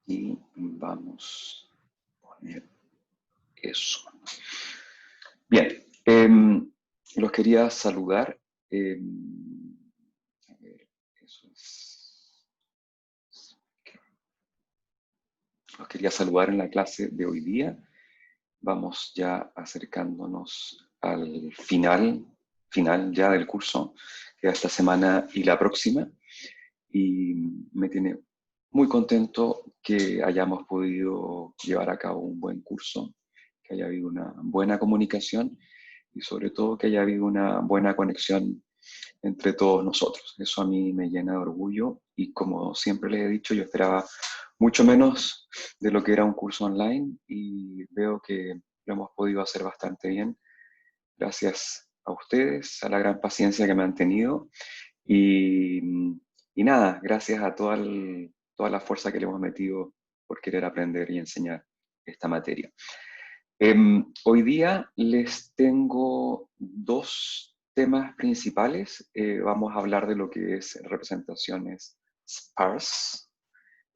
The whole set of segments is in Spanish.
y vamos a poner eso. Bien, los quería saludar. A ver, eso es. Los quería saludar en la clase de hoy día. Vamos ya acercándonos al final ya del curso, que esta semana y la próxima. Y me tiene muy contento que hayamos podido llevar a cabo un buen curso, que haya habido una buena comunicación y sobre todo que haya habido una buena conexión entre todos nosotros. Eso a mí me llena de orgullo y como siempre les he dicho, yo esperaba mucho menos de lo que era un curso online y veo que lo hemos podido hacer bastante bien. Gracias a ustedes, a la gran paciencia que me han tenido y, y nada, gracias a toda la fuerza que le hemos metido por querer aprender y enseñar esta materia. Hoy día les tengo dos temas principales. Vamos a hablar de lo que es representaciones sparse.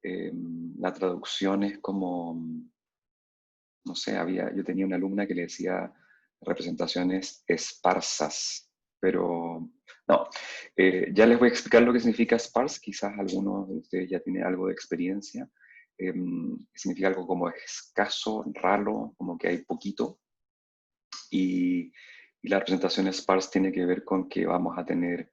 La traducción es como, no sé, yo tenía una alumna que le decía representaciones esparsas, pero no. Ya les voy a explicar lo que significa sparse, quizás algunos de ustedes ya tienen algo de experiencia. Significa algo como escaso, raro, como que hay poquito. Y la representación sparse tiene que ver con que vamos a tener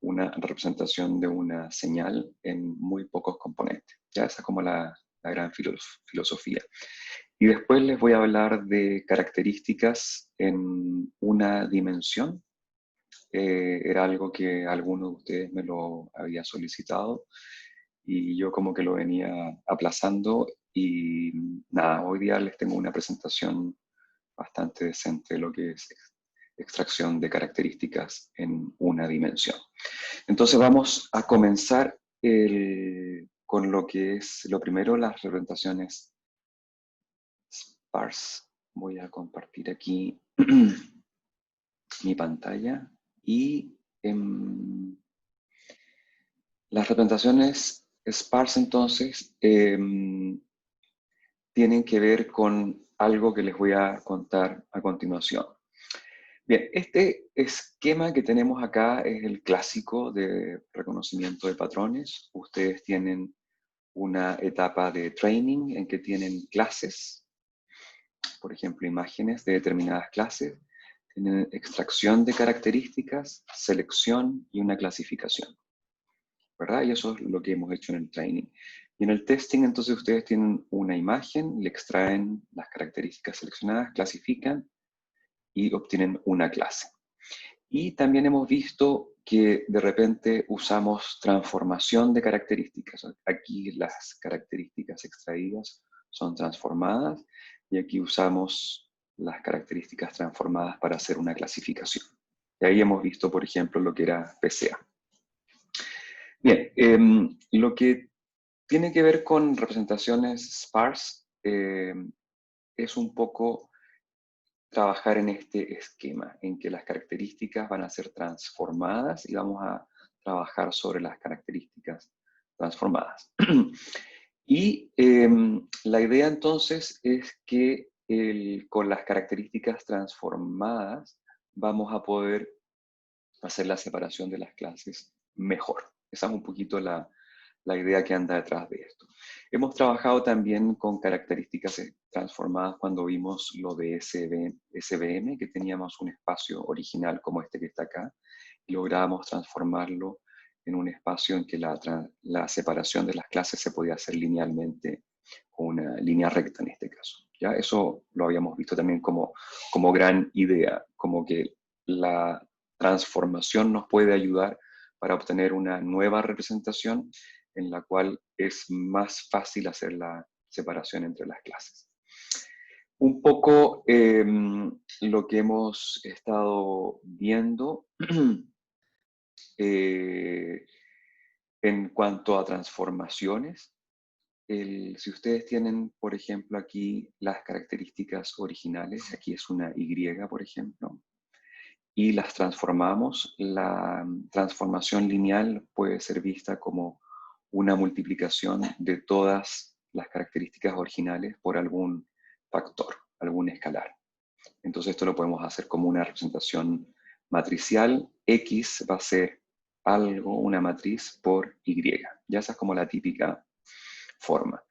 una representación de una señal en muy pocos componentes. Ya esa es como la gran filosofía. Y después les voy a hablar de características en una dimensión. Era algo que alguno de ustedes me lo había solicitado y yo como que lo venía aplazando y nada, hoy día les tengo una presentación bastante decente de lo que es extracción de características en una dimensión. Entonces vamos a comenzar con lo que es lo primero, las representaciones sparse. Voy a compartir aquí mi pantalla y las representaciones sparse entonces tienen que ver con algo que les voy a contar a continuación. Bien, este esquema que tenemos acá es el clásico de reconocimiento de patrones. Ustedes tienen una etapa de training en que tienen clases, por ejemplo, imágenes de determinadas clases, tienen extracción de características, selección y una clasificación, ¿verdad? Y eso es lo que hemos hecho en el training. Y en el testing, entonces, ustedes tienen una imagen, le extraen las características seleccionadas, clasifican y obtienen una clase. Y también hemos visto que de repente usamos transformación de características. Aquí las características extraídas son transformadas y aquí usamos las características transformadas para hacer una clasificación. Y ahí hemos visto, por ejemplo, lo que era PCA. Bien, lo que tiene que ver con representaciones sparse es un poco trabajar en este esquema, en que las características van a ser transformadas y vamos a trabajar sobre las características transformadas. Y la idea entonces es que con las características transformadas vamos a poder hacer la separación de las clases mejor. Esa es un poquito la idea que anda detrás de esto. Hemos trabajado también con características transformadas cuando vimos lo de SVM, que teníamos un espacio original como este que está acá, y lográbamos transformarlo en un espacio en que la separación de las clases se podía hacer linealmente, con una línea recta en este caso. ¿Ya? Eso lo habíamos visto también como gran idea, como que la transformación nos puede ayudar para obtener una nueva representación en la cual es más fácil hacer la separación entre las clases. Un poco lo que hemos estado viendo en cuanto a transformaciones. Si ustedes tienen, por ejemplo, aquí las características originales, aquí es una Y, por ejemplo, y las transformamos, la transformación lineal puede ser vista como una multiplicación de todas las características originales por algún factor, algún escalar. Entonces esto lo podemos hacer como una representación matricial. X va a ser algo, una matriz por Y. Ya esa es como la típica forma.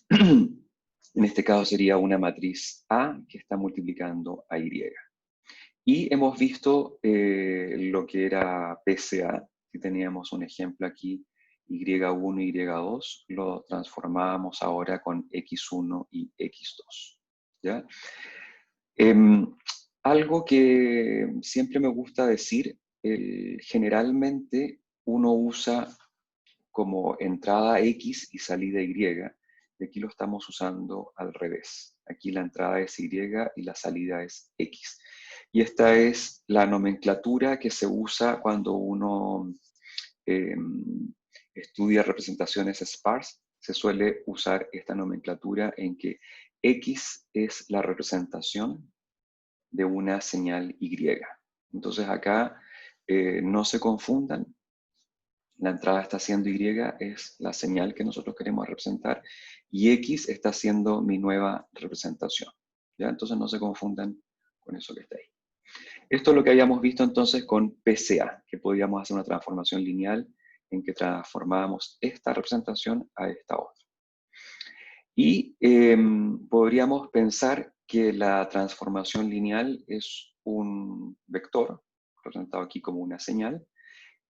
En este caso sería una matriz A que está multiplicando a Y. Y hemos visto lo que era PCA. Si teníamos un ejemplo aquí, Y1 y Y2, lo transformábamos ahora con X1 y X2. ¿Ya? Algo que siempre me gusta decir, generalmente uno usa como entrada X y salida Y, y aquí lo estamos usando al revés. Aquí la entrada es Y y la salida es X. Y esta es la nomenclatura que se usa cuando uno estudia representaciones sparse. Se suele usar esta nomenclatura en que X es la representación de una señal Y. Entonces acá no se confundan. La entrada está siendo Y, es la señal que nosotros queremos representar, y X está siendo mi nueva representación. ¿Ya? Entonces no se confundan con eso que está ahí. Esto es lo que habíamos visto entonces con PCA, que podíamos hacer una transformación lineal en que transformábamos esta representación a esta otra. Y podríamos pensar que la transformación lineal es un vector, representado aquí como una señal,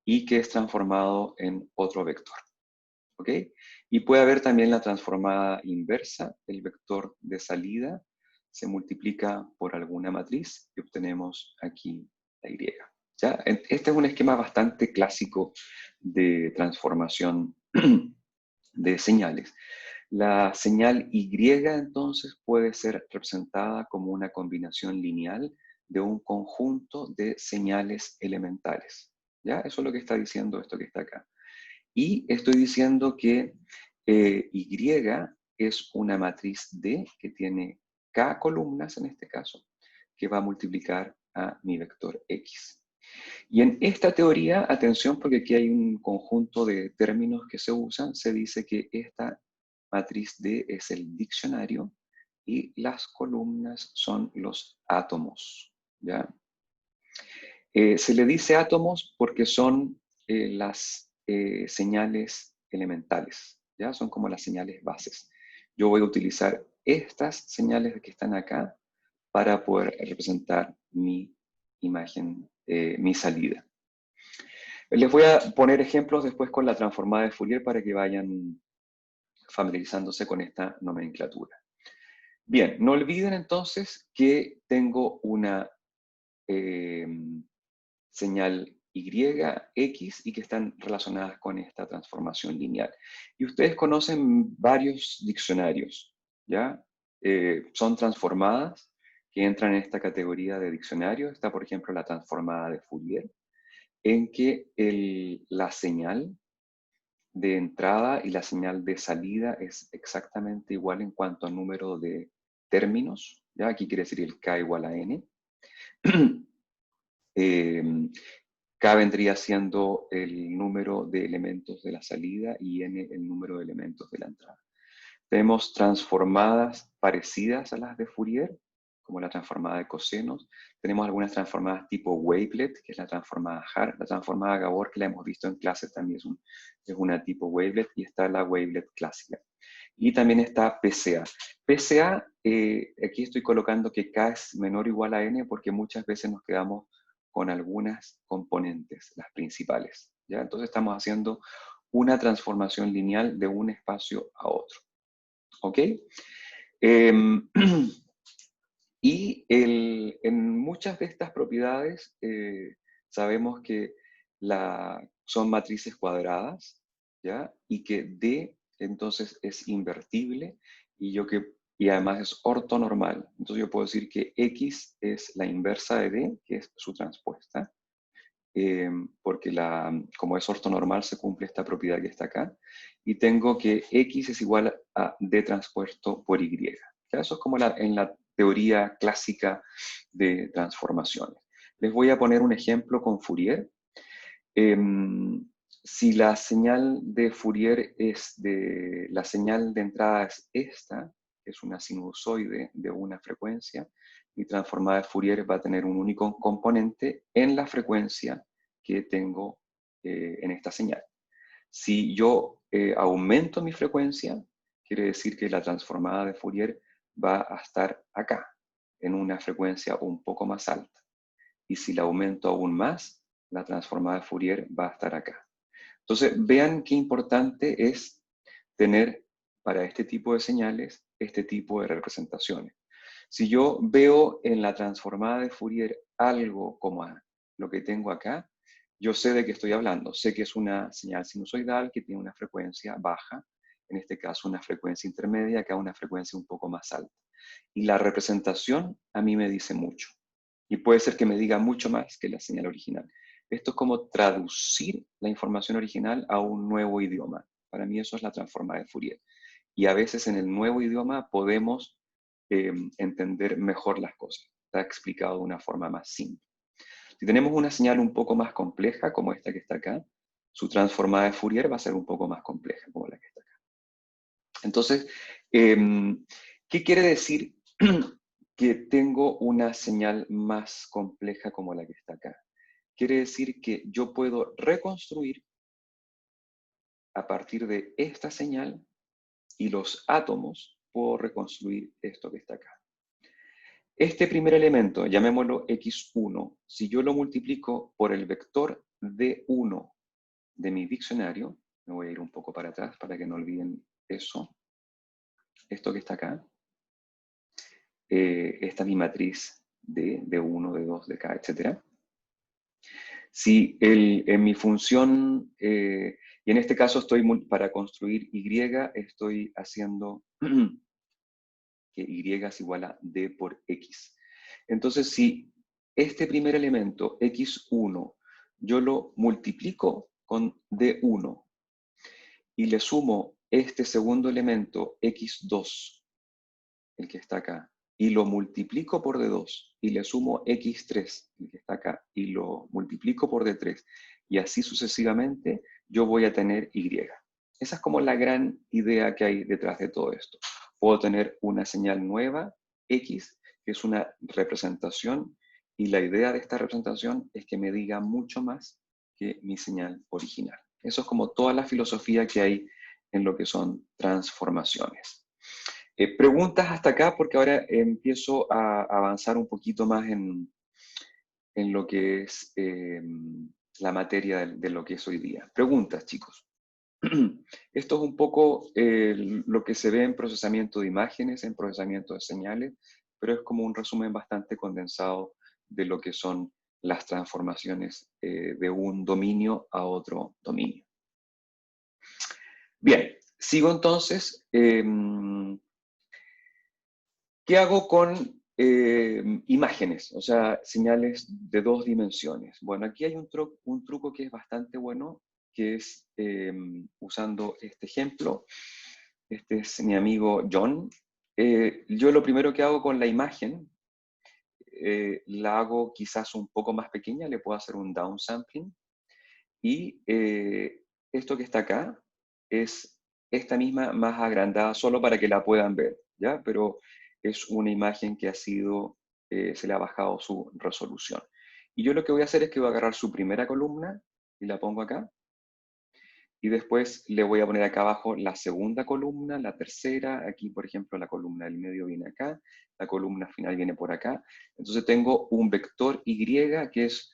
y que es transformado en otro vector. ¿Ok? Y puede haber también la transformada inversa, el vector de salida se multiplica por alguna matriz y obtenemos aquí la Y. ¿Ya? Este es un esquema bastante clásico de transformación de señales. La señal Y entonces puede ser representada como una combinación lineal de un conjunto de señales elementales. ¿Ya? Eso es lo que está diciendo esto que está acá. Y estoy diciendo que Y es una matriz D que tiene K columnas en este caso, que va a multiplicar a mi vector X. Y en esta teoría, atención porque aquí hay un conjunto de términos que se usan, se dice que esta matriz D es el diccionario y las columnas son los átomos. ¿Ya? Se le dice átomos porque son las señales elementales, ¿ya? Son como las señales bases. Yo voy a utilizar estas señales que están acá para poder representar mi imagen, mi salida. Les voy a poner ejemplos después con la transformada de Fourier para que vayan familiarizándose con esta nomenclatura. Bien, no olviden entonces que tengo una señal Y, X, y que están relacionadas con esta transformación lineal. Y ustedes conocen varios diccionarios, ¿ya? Son transformadas que entran en esta categoría de diccionario. Está, por ejemplo, la transformada de Fourier, en que la señal de entrada y la señal de salida es exactamente igual en cuanto al número de términos, ¿ya? Aquí quiere decir el K igual a N. K vendría siendo el número de elementos de la salida y N el número de elementos de la entrada. Tenemos transformadas parecidas a las de Fourier, como la transformada de cosenos. Tenemos algunas transformadas tipo wavelet, que es la transformada Haar. La transformada Gabor, que la hemos visto en clases, también es una tipo wavelet, y está la wavelet clásica. Y también está PCA. PCA, aquí estoy colocando que K es menor o igual a N porque muchas veces nos quedamos con algunas componentes, las principales. ¿Ya? Entonces estamos haciendo una transformación lineal de un espacio a otro. ¿Ok? Y en muchas de estas propiedades sabemos que son matrices cuadradas, ¿ya? Y que D entonces es invertible y además es ortonormal. Entonces yo puedo decir que X es la inversa de D, que es su transpuesta, porque como es ortonormal se cumple esta propiedad que está acá, y tengo que X es igual a D transpuesto por Y. ¿Ya? Eso es como en la teoría clásica de transformaciones. Les voy a poner un ejemplo con Fourier. si la señal de Fourier la señal de entrada es esta, que es una sinusoide de una frecuencia, mi transformada de Fourier va a tener un único componente en la frecuencia que tengo en esta señal. Si yo aumento mi frecuencia, quiere decir que la transformada de Fourier va a estar acá, en una frecuencia un poco más alta. Y si la aumento aún más, la transformada de Fourier va a estar acá. Entonces, vean qué importante es tener para este tipo de señales este tipo de representaciones. Si yo veo en la transformada de Fourier algo como lo que tengo acá, yo sé de qué estoy hablando. Sé que es una señal sinusoidal que tiene una frecuencia baja, en este caso una frecuencia intermedia, acá una frecuencia un poco más alta. Y la representación a mí me dice mucho. Y puede ser que me diga mucho más que la señal original. Esto es como traducir la información original a un nuevo idioma. Para mí eso es la transformada de Fourier. Y a veces en el nuevo idioma podemos entender mejor las cosas. Está explicado de una forma más simple. Si tenemos una señal un poco más compleja, como esta que está acá, su transformada de Fourier va a ser un poco más compleja, como la que está acá. Entonces, ¿qué quiere decir que tengo una señal más compleja como la que está acá? Quiere decir que yo puedo reconstruir a partir de esta señal y los átomos, puedo reconstruir esto que está acá. Este primer elemento, llamémoslo x1, si yo lo multiplico por el vector d1 de mi diccionario, me voy a ir un poco para atrás para que no olviden eso, esto que está acá, esta es mi matriz de D1, D2, DK, etc. Si en mi función, y en este caso para construir Y, estoy haciendo que Y es igual a D por X. Entonces, si este primer elemento, X1, yo lo multiplico con D1 y le sumo este segundo elemento, X2, el que está acá, y lo multiplico por D2 y le sumo X3, el que está acá, y lo multiplico por D3, y así sucesivamente, yo voy a tener Y. Esa es como la gran idea que hay detrás de todo esto. Puedo tener una señal nueva, X, que es una representación, y la idea de esta representación es que me diga mucho más que mi señal original. Eso es como toda la filosofía que hay en lo que son transformaciones. Preguntas hasta acá, porque ahora empiezo a avanzar un poquito más en lo que es la materia de lo que es hoy día. Preguntas, chicos. Esto es un poco lo que se ve en procesamiento de imágenes, en procesamiento de señales, pero es como un resumen bastante condensado de lo que son las transformaciones de un dominio a otro dominio. Bien, sigo entonces. ¿Qué hago con imágenes? O sea, señales de dos dimensiones. Bueno, aquí hay un truco que es bastante bueno, que es usando este ejemplo. Este es mi amigo John. Yo lo primero que hago con la imagen, la hago quizás un poco más pequeña, le puedo hacer un downsampling. Y esto que está acá es esta misma más agrandada, solo para que la puedan ver, ¿ya? Pero es una imagen que ha sido, se le ha bajado su resolución. Y yo lo que voy a hacer es que voy a agarrar su primera columna y la pongo acá. Y después le voy a poner acá abajo la segunda columna, la tercera, aquí por ejemplo la columna del medio viene acá, la columna final viene por acá. Entonces tengo un vector Y que es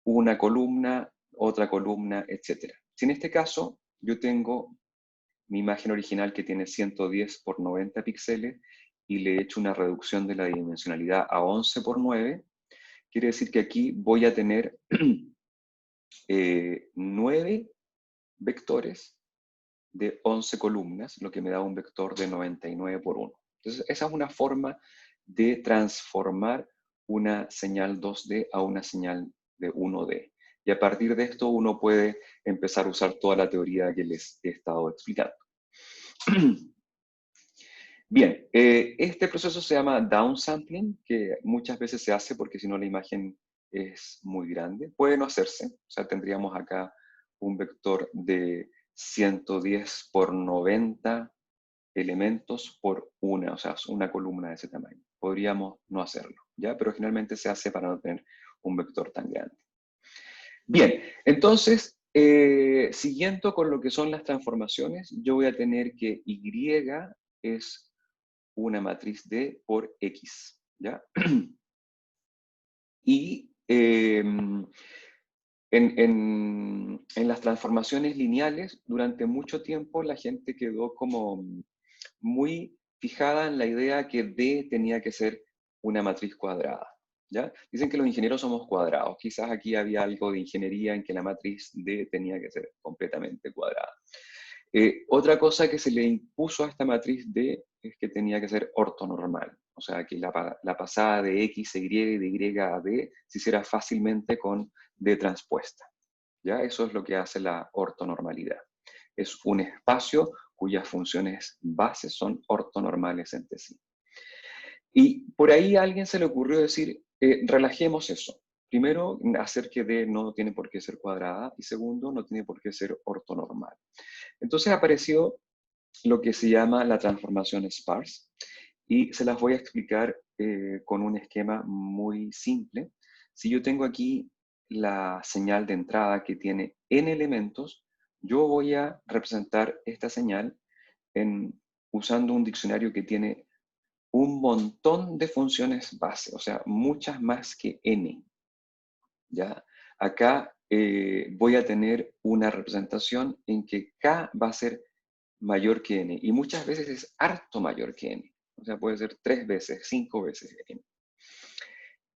una columna, otra columna, etc. Si en este caso yo tengo mi imagen original que tiene 110 por 90 píxeles y le he hecho una reducción de la dimensionalidad a 11 por 9, quiere decir que aquí voy a tener 9 vectores de 11 columnas, lo que me da un vector de 99 por 1. Entonces, esa es una forma de transformar una señal 2D a una señal de 1D. Y a partir de esto uno puede empezar a usar toda la teoría que les he estado explicando. Bien, este proceso se llama downsampling, que muchas veces se hace porque si no la imagen es muy grande. Puede no hacerse, o sea, tendríamos acá un vector de 110 por 90 elementos por una, o sea, una columna de ese tamaño. Podríamos no hacerlo, ¿ya? Pero generalmente se hace para no tener un vector tan grande. Bien, entonces, siguiendo con lo que son las transformaciones, yo voy a tener que Y es una matriz D por X, ¿ya? Y en las transformaciones lineales, durante mucho tiempo la gente quedó como muy fijada en la idea que D tenía que ser una matriz cuadrada, ¿ya? Dicen que los ingenieros somos cuadrados. Quizás aquí había algo de ingeniería en que la matriz D tenía que ser completamente cuadrada. Otra cosa que se le impuso a esta matriz D es que tenía que ser ortonormal, o sea, que la pasada de X a Y y de Y a D se hiciera fácilmente con D transpuesta. ¿Ya? Eso es lo que hace la ortonormalidad. Es un espacio cuyas funciones bases son ortonormales entre sí. Y por ahí a alguien se le ocurrió decir, relajemos eso. Primero, hacer que D no tiene por qué ser cuadrada, y segundo, no tiene por qué ser ortonormal. Entonces apareció lo que se llama la transformación sparse, y se las voy a explicar con un esquema muy simple. Si yo tengo aquí la señal de entrada que tiene n elementos, yo voy a representar esta señal usando un diccionario que tiene un montón de funciones base, o sea, muchas más que n. ¿Ya? Acá voy a tener una representación en que k va a ser mayor que n, y muchas veces es harto mayor que n. O sea, puede ser 3 veces, 5 veces n.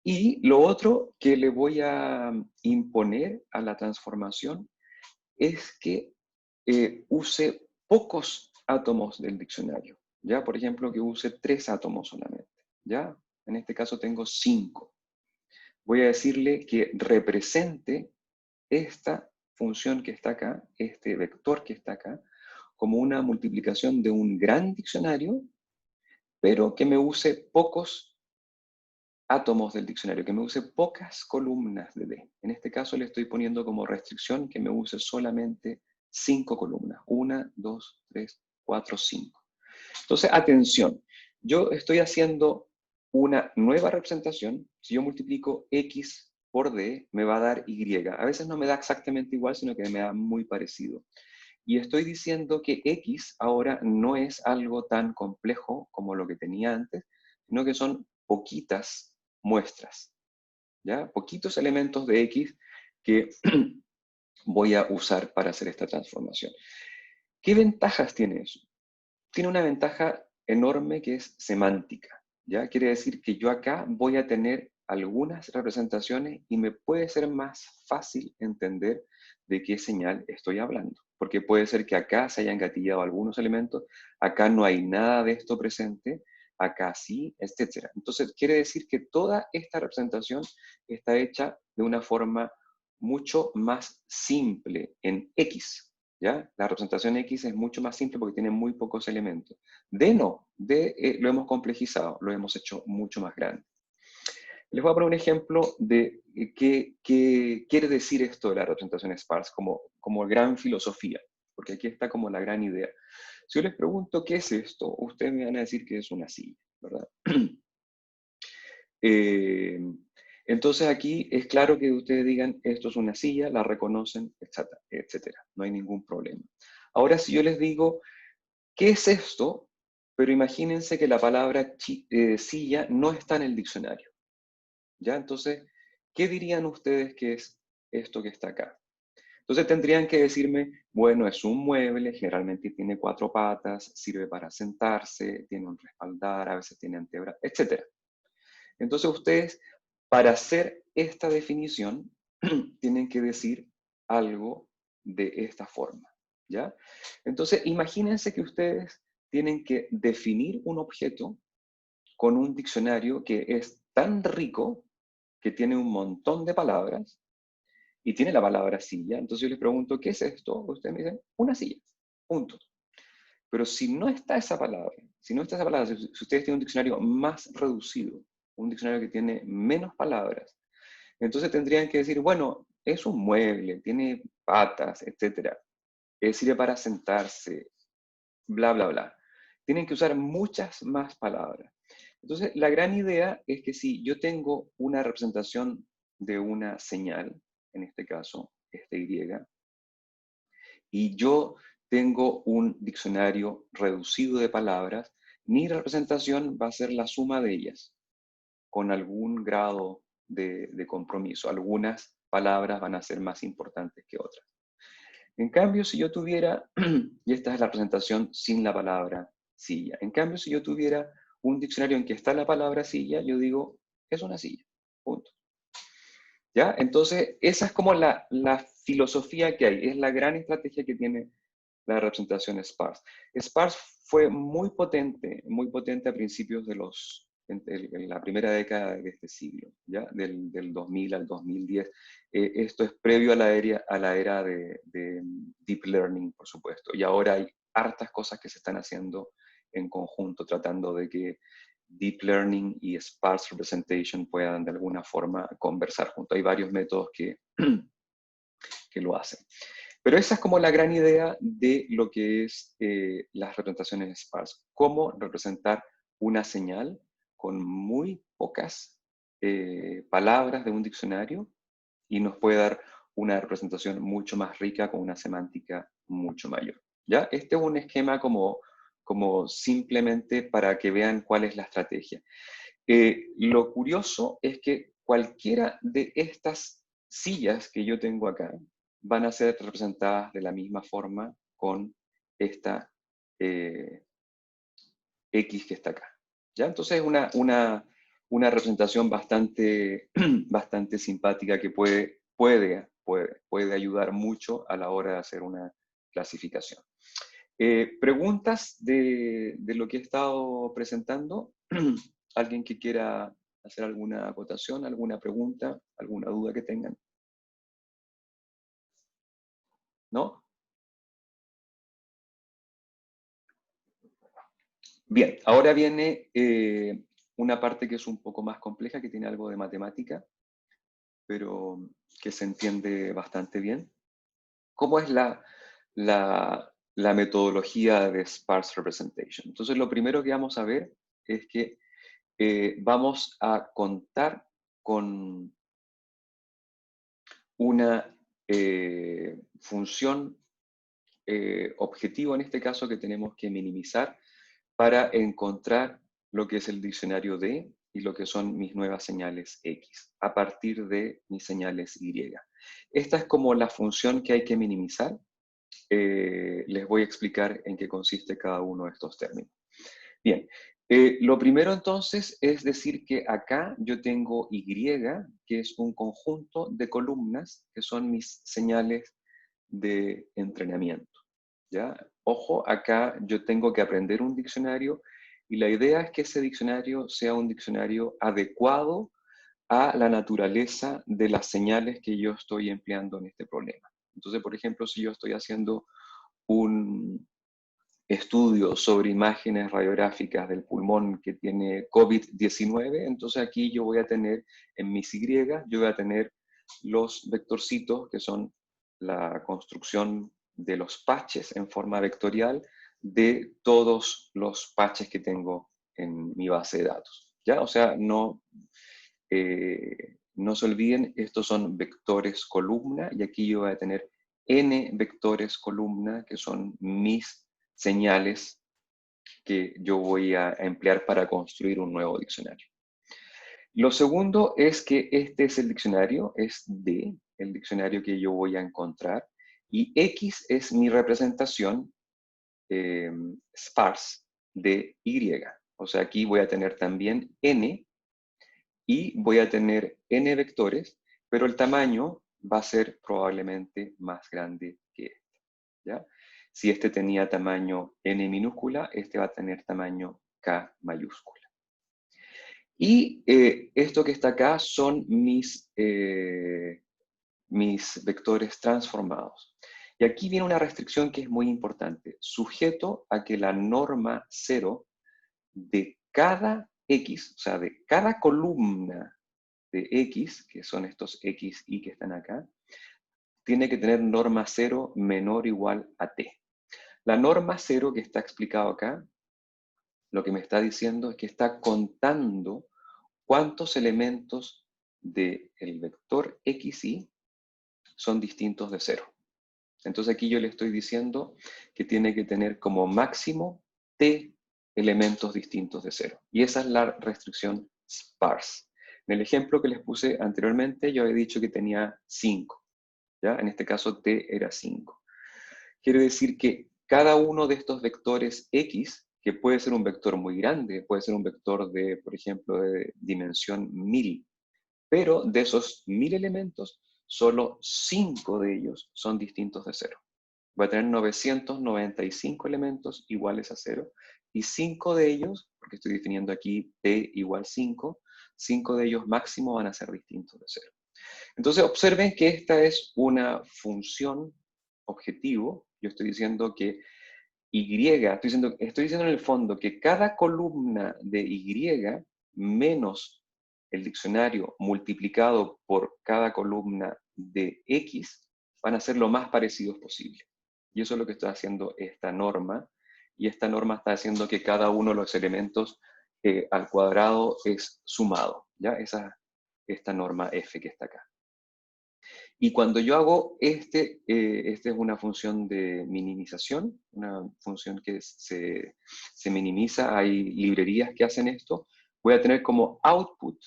Y lo otro que le voy a imponer a la transformación es que use pocos átomos del diccionario. ¿Ya? Por ejemplo, que use 3 átomos solamente. ¿Ya? En este caso tengo 5. Voy a decirle que represente esta función que está acá, este vector que está acá, como una multiplicación de un gran diccionario, pero que me use pocos átomos del diccionario, que me use pocas columnas de D. En este caso le estoy poniendo como restricción que me use solamente 5 columnas. 1, 2, 3, 4, 5. Entonces, atención, yo estoy haciendo una nueva representación. Si yo multiplico X por D, me va a dar Y. A veces no me da exactamente igual, sino que me da muy parecido. Y estoy diciendo que X ahora no es algo tan complejo como lo que tenía antes, sino que son poquitas muestras, ¿ya? Poquitos elementos de X que voy a usar para hacer esta transformación. ¿Qué ventajas tiene eso? Tiene una ventaja enorme que es semántica, ¿ya? Quiere decir que yo acá voy a tener algunas representaciones y me puede ser más fácil entender de qué señal estoy hablando. Porque puede ser que acá se hayan gatillado algunos elementos, acá no hay nada de esto presente, acá sí, etc. Entonces, quiere decir que toda esta representación está hecha de una forma mucho más simple en X, ¿ya? La representación X es mucho más simple porque tiene muy pocos elementos. D no, D lo hemos complejizado, lo hemos hecho mucho más grande. Les voy a poner un ejemplo de qué quiere decir esto de la representación sparse como gran filosofía, porque aquí está como la gran idea. Si yo les pregunto qué es esto, ustedes me van a decir que es una silla, ¿verdad? Entonces aquí es claro que ustedes digan, esto es una silla, la reconocen, etcétera, etcétera. No hay ningún problema. Ahora, si yo les digo, ¿qué es esto? Pero imagínense que la palabra silla no está en el diccionario. ¿Ya? Entonces, ¿qué dirían ustedes que es esto que está acá? Entonces tendrían que decirme, bueno, es un mueble, generalmente tiene 4 patas, sirve para sentarse, tiene un respaldar, a veces tiene antebrazo, etcétera. Entonces ustedes, para hacer esta definición, tienen que decir algo de esta forma, ¿ya? Entonces, imagínense que ustedes tienen que definir un objeto con un diccionario que es tan rico que tiene un montón de palabras y tiene la palabra silla. Entonces yo les pregunto, ¿qué es esto? Ustedes me dicen, una silla, punto. Pero si no está esa palabra, si ustedes tienen un diccionario más reducido, un diccionario que tiene menos palabras, entonces tendrían que decir, bueno, es un mueble, tiene patas, etc. Sirve para sentarse, bla, bla, bla. Tienen que usar muchas más palabras. Entonces, la gran idea es que si yo tengo una representación de una señal, en este caso, este Y, y yo tengo un diccionario reducido de palabras, mi representación va a ser la suma de ellas, con algún grado de compromiso. Algunas palabras van a ser más importantes que otras. En cambio, si yo tuviera, y esta es la presentación sin la palabra silla, en cambio, si yo tuviera un diccionario en que está la palabra silla, yo digo, es una silla, punto. ¿Ya? Entonces, esa es como la filosofía que hay, es la gran estrategia que tiene la representación sparse. Sparse fue muy potente a principios de en la primera década de este siglo, ¿ya? Del 2000 al 2010. Esto es previo a la era de Deep Learning, por supuesto. Y ahora hay hartas cosas que se están haciendo en conjunto, tratando de que Deep Learning y Sparse Representation puedan de alguna forma conversar juntos. Hay varios métodos que lo hacen. Pero esa es como la gran idea de lo que es las representaciones sparse. Cómo representar una señal con muy pocas palabras de un diccionario y nos puede dar una representación mucho más rica con una semántica mucho mayor. ¿Ya? Este es un esquema como simplemente para que vean cuál es la estrategia. Lo curioso es que cualquiera de estas sillas que yo tengo acá van a ser representadas de la misma forma con esta X que está acá. ¿Ya? Entonces es una representación bastante, bastante simpática que puede ayudar mucho a la hora de hacer una clasificación. ¿Preguntas de lo que he estado presentando? ¿Alguien que quiera hacer alguna acotación, alguna pregunta, alguna duda que tengan? ¿No? Bien, ahora viene una parte que es un poco más compleja, que tiene algo de matemática, pero que se entiende bastante bien. ¿Cómo es la metodología de Sparse Representation? Entonces, lo primero que vamos a ver es que vamos a contar con una función objetivo, en este caso, que tenemos que minimizar para encontrar lo que es el diccionario D y lo que son mis nuevas señales X, a partir de mis señales Y. Esta es como la función que hay que minimizar. Les voy a explicar en qué consiste cada uno de estos términos. Bien, lo primero entonces es decir que acá yo tengo Y, que es un conjunto de columnas que son mis señales de entrenamiento. ¿Ya? Ojo, acá yo tengo que aprender un diccionario y la idea es que ese diccionario sea un diccionario adecuado a la naturaleza de las señales que yo estoy empleando en este problema. Entonces, por ejemplo, si yo estoy haciendo un estudio sobre imágenes radiográficas del pulmón que tiene COVID-19, entonces aquí yo voy a tener en mis Y, yo voy a tener los vectorcitos que son la construcción de los patches en forma vectorial de todos los patches que tengo en mi base de datos. ¿Ya? O sea, no se olviden, estos son vectores columna y aquí yo voy a tener n vectores columna que son mis señales que yo voy a emplear para construir un nuevo diccionario. Lo segundo es que este es el diccionario, es D, el diccionario que yo voy a encontrar, y X es mi representación sparse de Y. O sea, aquí voy a tener también N y voy a tener N vectores, pero el tamaño va a ser probablemente más grande que este. ¿Ya? Si este tenía tamaño N minúscula, este va a tener tamaño K mayúscula. Y esto que está acá son mis vectores transformados. Y aquí viene una restricción que es muy importante, sujeto a que la norma 0 de cada X, o sea, de cada columna de X, que son estos X y que están acá, tiene que tener norma 0 menor o igual a t. La norma 0 que está explicado acá, lo que me está diciendo es que está contando cuántos elementos del vector xy son distintos de 0. Entonces aquí yo le estoy diciendo que tiene que tener como máximo t elementos distintos de 0. Y esa es la restricción sparse. En el ejemplo que les puse anteriormente, yo he dicho que tenía 5. ¿Ya? En este caso t era 5. Quiere decir que cada uno de estos vectores x, que puede ser un vector muy grande, puede ser un vector de, por ejemplo, de dimensión 1000, pero de esos 1000 elementos, solo 5 de ellos son distintos de 0. Va a tener 995 elementos iguales a 0, y 5 de ellos, porque estoy definiendo aquí t igual 5, 5 de ellos máximo van a ser distintos de 0. Entonces observen que esta es una función objetivo. Yo estoy diciendo que y, estoy diciendo en el fondo que cada columna de y menos el diccionario multiplicado por cada columna de x van a ser lo más parecidos posible. Y eso es lo que está haciendo esta norma. Y esta norma está haciendo que cada uno de los elementos al cuadrado es sumado. ¿Ya? Esa es esta norma f que está acá. Y cuando yo hago esta es una función de minimización, una función que se minimiza, hay librerías que hacen esto, voy a tener como output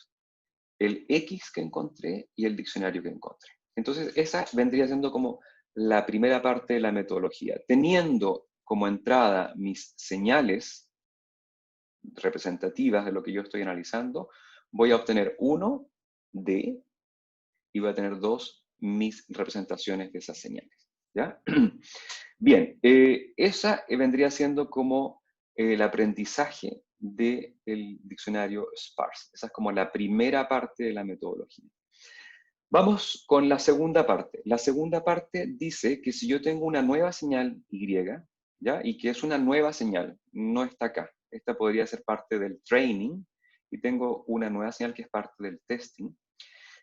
el x que encontré y el diccionario que encontré. Entonces esa vendría siendo como la primera parte de la metodología. Teniendo como entrada mis señales representativas de lo que yo estoy analizando, voy a obtener 1 d y voy a tener 2 mis representaciones de esas señales. ¿Ya? Bien, esa vendría siendo como el aprendizaje del diccionario sparse. Esa es como la primera parte de la metodología. Vamos con la segunda parte. La segunda parte dice que si yo tengo una nueva señal y, ¿ya? Y que es una nueva señal, no está acá. Esta podría ser parte del training, y tengo una nueva señal que es parte del testing.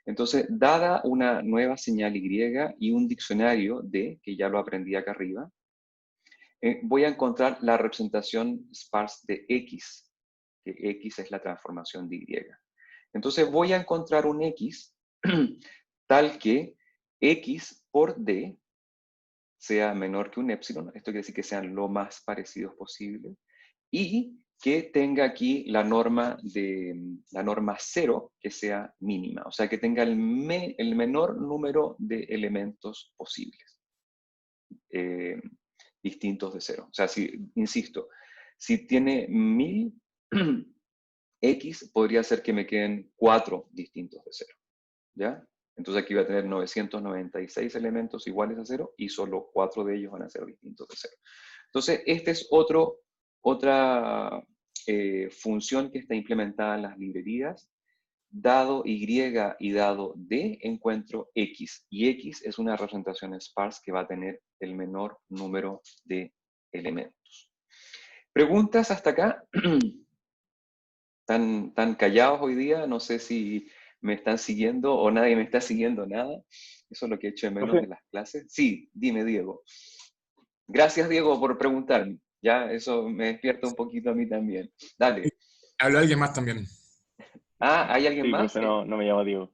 Entonces, dada una nueva señal y y un diccionario de, que ya lo aprendí acá arriba, voy a encontrar la representación sparse de x, que x es la transformación de y. Entonces voy a encontrar un x tal que x por d sea menor que un épsilon, esto quiere decir que sean lo más parecidos posible, y que tenga aquí la norma 0 que sea mínima, o sea, que tenga el menor número de elementos posibles, distintos de 0. O sea, insisto, si tiene 1000, x podría ser que me queden 4 distintos de 0, ¿ya? Entonces aquí va a tener 996 elementos iguales a 0 y solo 4 de ellos van a ser distintos de 0. Entonces, esta es otra función que está implementada en las librerías. Dado y y dado d, encuentro x. Y x es una representación sparse que va a tener el menor número de elementos. ¿Preguntas hasta acá? ¿Tan callados hoy día? No sé si me están siguiendo o nadie me está siguiendo nada. Eso es lo que echo de menos de las clases. Sí, dime, Diego. Gracias, Diego, por preguntarme. Ya, eso me despierta un poquito a mí también. Dale. Habló alguien más también. Ah, ¿hay alguien Sí, más? profe, no me llamo Diego.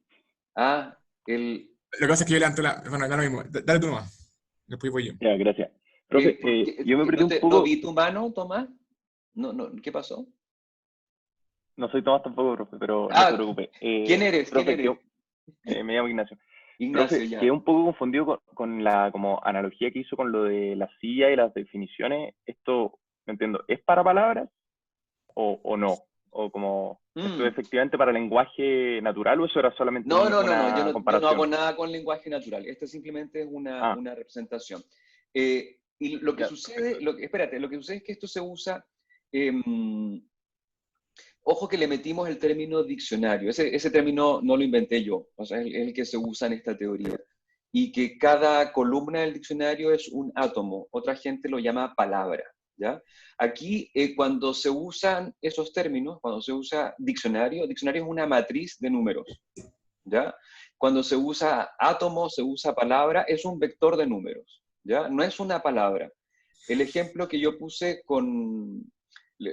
Ah, el... Lo que pasa es que yo levanto la... Bueno, da lo mismo. Dale tú nomás. Después voy yo. Ya, gracias. Profe, ¿por qué? yo me perdí un No poco, vi tu mano, Tomás. No, ¿qué pasó? no soy Tomás tampoco, profe, pero no se Ah, preocupe. ¿quién eres? ¿Quién Profe, eres? me llamo Ignacio. Ignacio, Profe, quedé ya. un poco confundido con la como analogía que hizo con lo de la silla y las definiciones. Esto, no entiendo, ¿es para palabras o no? O como, ¿esto es Mm. efectivamente para lenguaje natural o eso era solamente No, no, no, no. una Yo no hago comparación? nada con lenguaje natural. Esto simplemente es Ah, una representación. Y lo que ya, sucede, perfecto. espérate, lo que sucede es que esto se usa, ojo que le metimos el término diccionario. Ese término no lo inventé yo, o sea, es el que se usa en esta teoría. Y que cada columna del diccionario es un átomo. Otra gente lo llama palabra, ¿ya? Aquí, cuando se usan esos términos, cuando se usa diccionario, diccionario es una matriz de números, ¿ya? cuando se usa átomo, se usa palabra, es un vector de números, ¿ya? No es una palabra. El ejemplo que yo puse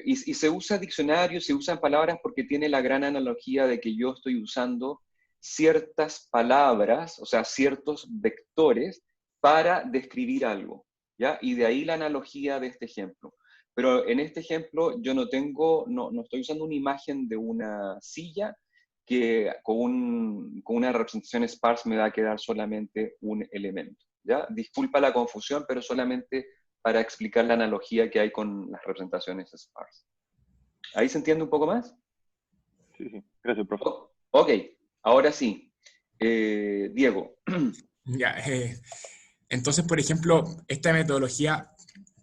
y se usa diccionario, se usan palabras porque tiene la gran analogía de que yo estoy usando ciertas palabras, o sea, ciertos vectores para describir algo, ¿ya? Y de ahí la analogía de este ejemplo. Pero en este ejemplo yo no estoy usando una imagen de una silla que con una representación sparse me va a quedar solamente un elemento, ¿ya? Disculpa la confusión, pero solamente para explicar la analogía que hay con las representaciones sparse. ¿Ahí se entiende un poco más? Sí, sí. Gracias, profe. Ok, ahora sí. Diego. Ya, entonces, por ejemplo, esta metodología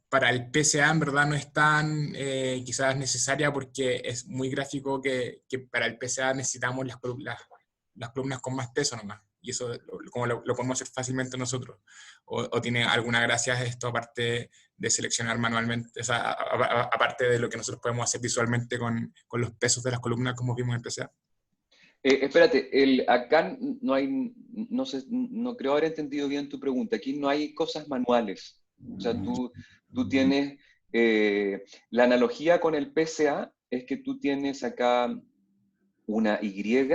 para el PCA en verdad no es tan quizás necesaria porque es muy gráfico que para el PCA necesitamos las columnas con más peso nomás. Y eso como lo podemos hacer fácilmente nosotros. O tiene alguna gracia esto aparte de seleccionar manualmente, o sea, aparte de lo que nosotros podemos hacer visualmente con los pesos de las columnas como vimos en el PCA. Espérate, acá no hay, no sé, no creo haber entendido bien tu pregunta. Aquí no hay cosas manuales. O sea, tú tienes, la analogía con el PCA es que tú tienes acá una Y,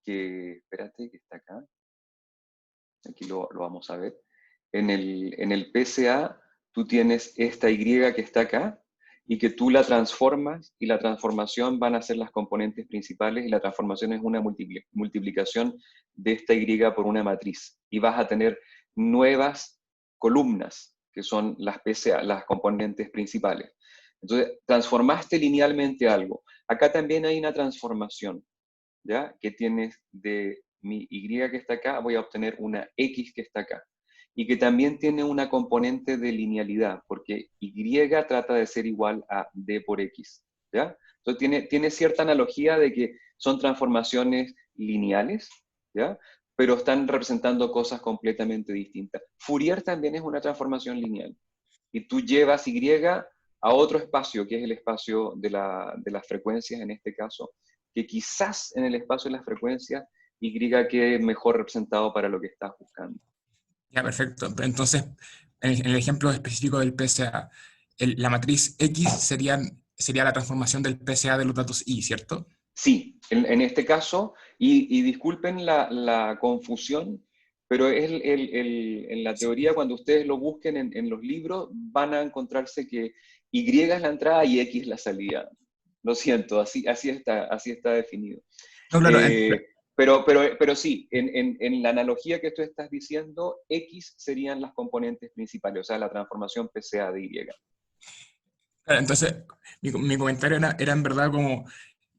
que, espérate, que está acá. Aquí lo vamos a ver. En el PCA tú tienes esta Y que está acá, y que tú la transformas, y la transformación van a ser las componentes principales, y la transformación es una multiplicación de esta Y por una matriz. Y vas a tener nuevas columnas, que son las PCA, las componentes principales. Entonces, transformaste linealmente algo. Acá también hay una transformación, ¿ya? Que tienes de mi Y que está acá, voy a obtener una X que está acá. Y que también tiene una componente de linealidad, porque Y trata de ser igual a D por X, ¿ya? Entonces tiene cierta analogía de que son transformaciones lineales, ¿ya? Pero están representando cosas completamente distintas. Fourier también es una transformación lineal. Y tú llevas Y a otro espacio, que es el espacio de las frecuencias en este caso, que quizás en el espacio de las frecuencias Y quede mejor representado para lo que estás buscando. Ya, perfecto. Pero entonces, en el ejemplo específico del PCA, la matriz X sería la transformación del PCA de los datos Y, ¿cierto? Sí, en este caso, y disculpen la confusión, pero en la teoría, cuando ustedes lo busquen en los libros, van a encontrarse que Y es la entrada y X la salida. Lo siento, así está definido. No, claro, Pero sí, en la analogía que tú estás diciendo, X serían las componentes principales, o sea, la transformación PCA de Y. claro, entonces mi comentario era en verdad como,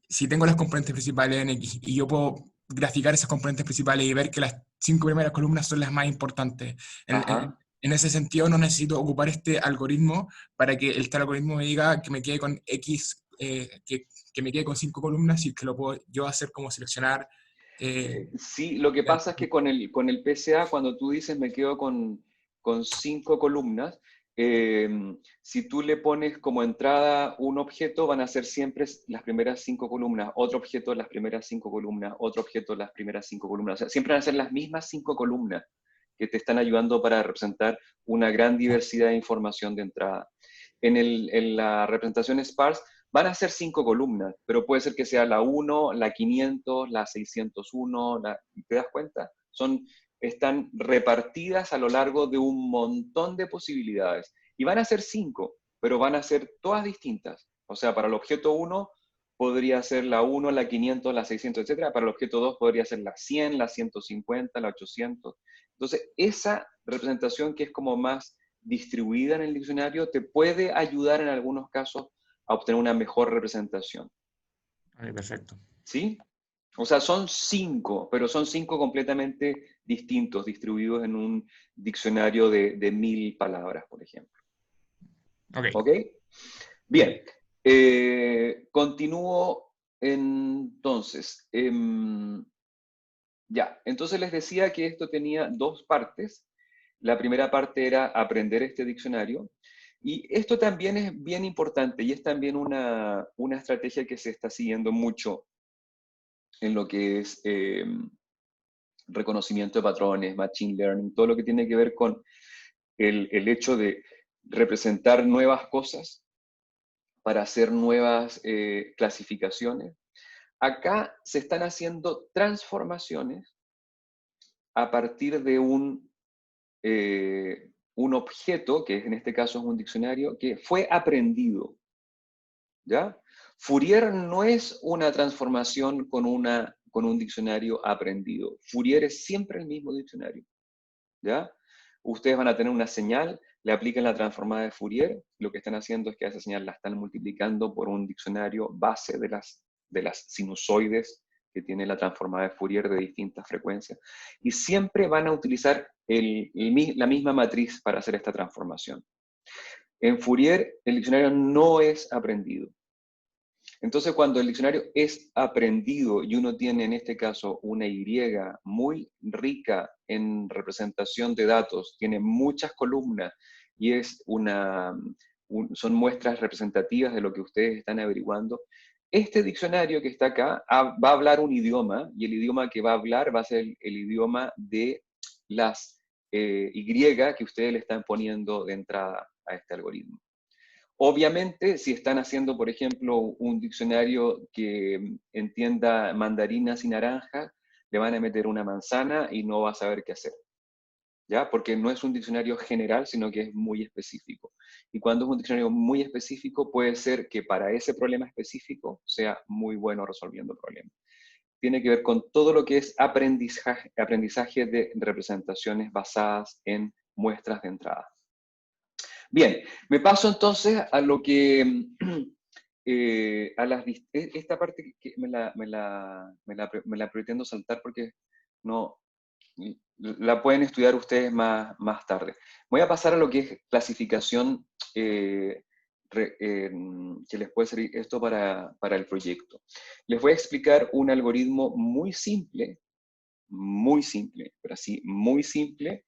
si tengo las componentes principales en X y yo puedo graficar esas componentes principales y ver que las 5 primeras columnas son las más importantes, Ajá. en ese sentido no necesito ocupar este algoritmo para que este algoritmo me diga que me quede con X, que me quede con 5 columnas y que lo puedo yo hacer como seleccionar. Sí, lo que pasa es que con el PCA, cuando tú dices me quedo con 5 columnas, eh, si tú le pones como entrada un objeto, van a ser siempre las primeras 5 columnas, otro objeto las primeras 5 columnas, otro objeto las primeras 5 columnas. O sea, siempre van a ser las mismas 5 columnas que te están ayudando para representar una gran diversidad de información de entrada. En la representación sparse van a ser 5 columnas, pero puede ser que sea la 1, la 500, la 601, ¿te das cuenta? Están repartidas a lo largo de un montón de posibilidades. Y van a ser 5, pero van a ser todas distintas. O sea, para el objeto 1 podría ser la 1, la 500, la 600, etc. Para el objeto 2 podría ser la 100, la 150, la 800. Entonces, esa representación que es como más distribuida en el diccionario te puede ayudar en algunos casos a obtener una mejor representación. Perfecto. ¿Sí? O sea, son 5, pero son 5 completamente distintos, distribuidos en un diccionario de 1000 palabras, por ejemplo. Ok. ¿Ok? Bien. Continúo entonces. Ya, entonces les decía que esto tenía 2 partes. La primera parte era aprender este diccionario. Y esto también es bien importante y es también una estrategia que se está siguiendo mucho en lo que es reconocimiento de patrones, machine learning, todo lo que tiene que ver con el hecho de representar nuevas cosas para hacer nuevas clasificaciones. Acá se están haciendo transformaciones a partir de un objeto, que en este caso es un diccionario, que fue aprendido, ¿ya? Fourier no es una transformación con un diccionario aprendido. Fourier es siempre el mismo diccionario, ¿ya? Ustedes van a tener una señal, le aplican la transformada de Fourier, lo que están haciendo es que a esa señal la están multiplicando por un diccionario base de las sinusoides que tiene la transformada de Fourier de distintas frecuencias, y siempre van a utilizar la misma matriz para hacer esta transformación. En Fourier, el diccionario no es aprendido. Entonces, cuando el diccionario es aprendido y uno tiene, en este caso, una Y muy rica en representación de datos, tiene muchas columnas y son muestras representativas de lo que ustedes están averiguando, este diccionario que está acá va a hablar un idioma, y el idioma que va a hablar va a ser el idioma de las Y que ustedes le están poniendo de entrada a este algoritmo. Obviamente, si están haciendo, por ejemplo, un diccionario que entienda mandarinas y naranjas, le van a meter una manzana y no va a saber qué hacer, ¿ya? Porque no es un diccionario general, sino que es muy específico. Y cuando es un diccionario muy específico, puede ser que para ese problema específico sea muy bueno resolviendo problemas. Tiene que ver con todo lo que es aprendizaje de representaciones basadas en muestras de entrada. Bien, me paso entonces a lo que, esta parte que me la pretendo saltar porque no, la pueden estudiar ustedes más tarde. Voy a pasar a lo que es clasificación, que les puede servir esto para el proyecto. Les voy a explicar un algoritmo muy simple, pero así, muy simple,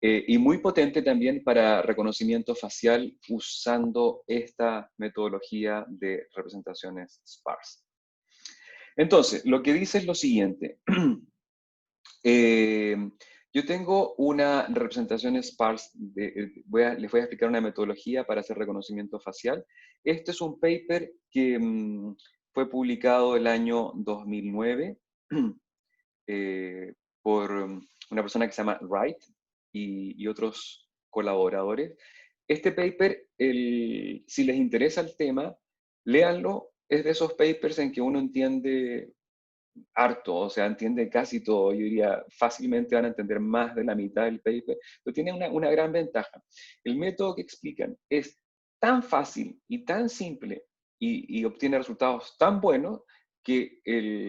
y muy potente también para reconocimiento facial usando esta metodología de representaciones sparse. Entonces, lo que dice es lo siguiente. Yo tengo una representación sparse, les voy a explicar una metodología para hacer reconocimiento facial. Este es un paper que fue publicado el año 2009 por una persona que se llama Wright y otros colaboradores. Este paper, si les interesa el tema, léanlo. Es de esos papers en que uno entiende harto, o sea, entiende casi todo. Yo diría, fácilmente van a entender más de la mitad del paper, pero tiene una gran ventaja. El método que explican es tan fácil y tan simple y obtiene resultados tan buenos que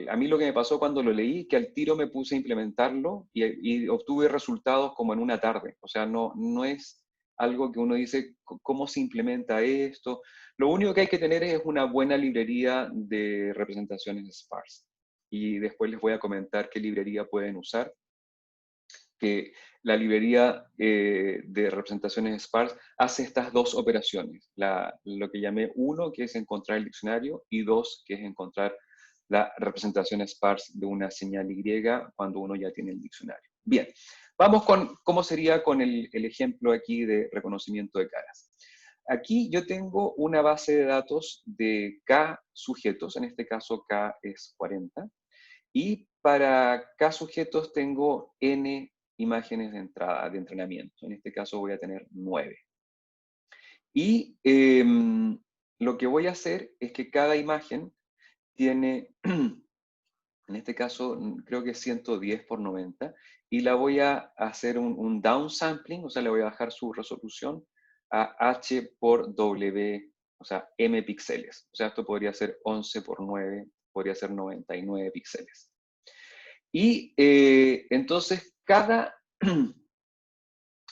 a mí lo que me pasó cuando lo leí, que al tiro me puse a implementarlo y obtuve resultados como en una tarde. O sea, no es algo que uno dice, ¿cómo se implementa esto? Lo único que hay que tener es una buena librería de representaciones sparse. Y después les voy a comentar qué librería pueden usar. Que la librería de representaciones sparse hace estas dos operaciones. Lo que llamé 1, que es encontrar el diccionario, y 2, que es encontrar la representación sparse de una señal Y cuando uno ya tiene el diccionario. Bien, vamos con cómo sería con el ejemplo aquí de reconocimiento de caras. Aquí yo tengo una base de datos de K sujetos, en este caso K es 40, y para K sujetos tengo N imágenes de entrada, de entrenamiento. En este caso voy a tener 9. Y lo que voy a hacer es que cada imagen tiene, en este caso creo que es 110 por 90, y la voy a hacer un downsampling, o sea, le voy a bajar su resolución a H por W, o sea, M píxeles. O sea, esto podría ser 11 por 9, podría ser 99 píxeles. Y entonces cada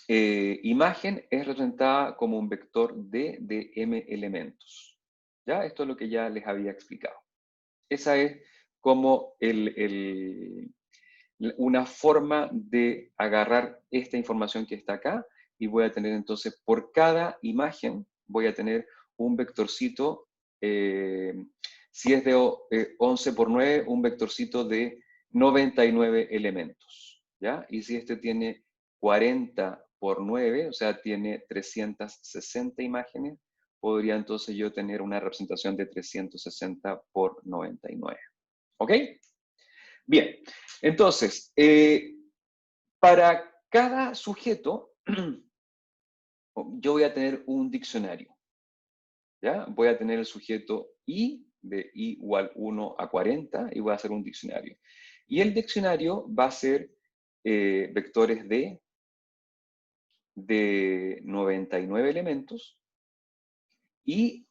imagen es representada como un vector D de M elementos. ¿Ya? Esto es lo que ya les había explicado. Esa es como una forma de agarrar esta información que está acá, y voy a tener entonces por cada imagen, voy a tener un vectorcito, si es de 11 por 9, un vectorcito de 99 elementos. ¿ya? Y si este tiene 40 por 9, o sea, tiene 360 imágenes, podría entonces yo tener una representación de 360 por 99. ¿Ok? Bien, entonces, para cada sujeto, yo voy a tener un diccionario, ¿ya? Voy a tener el sujeto I, de I igual 1 a 40, y voy a hacer un diccionario. Y el diccionario va a ser vectores de 99 elementos, y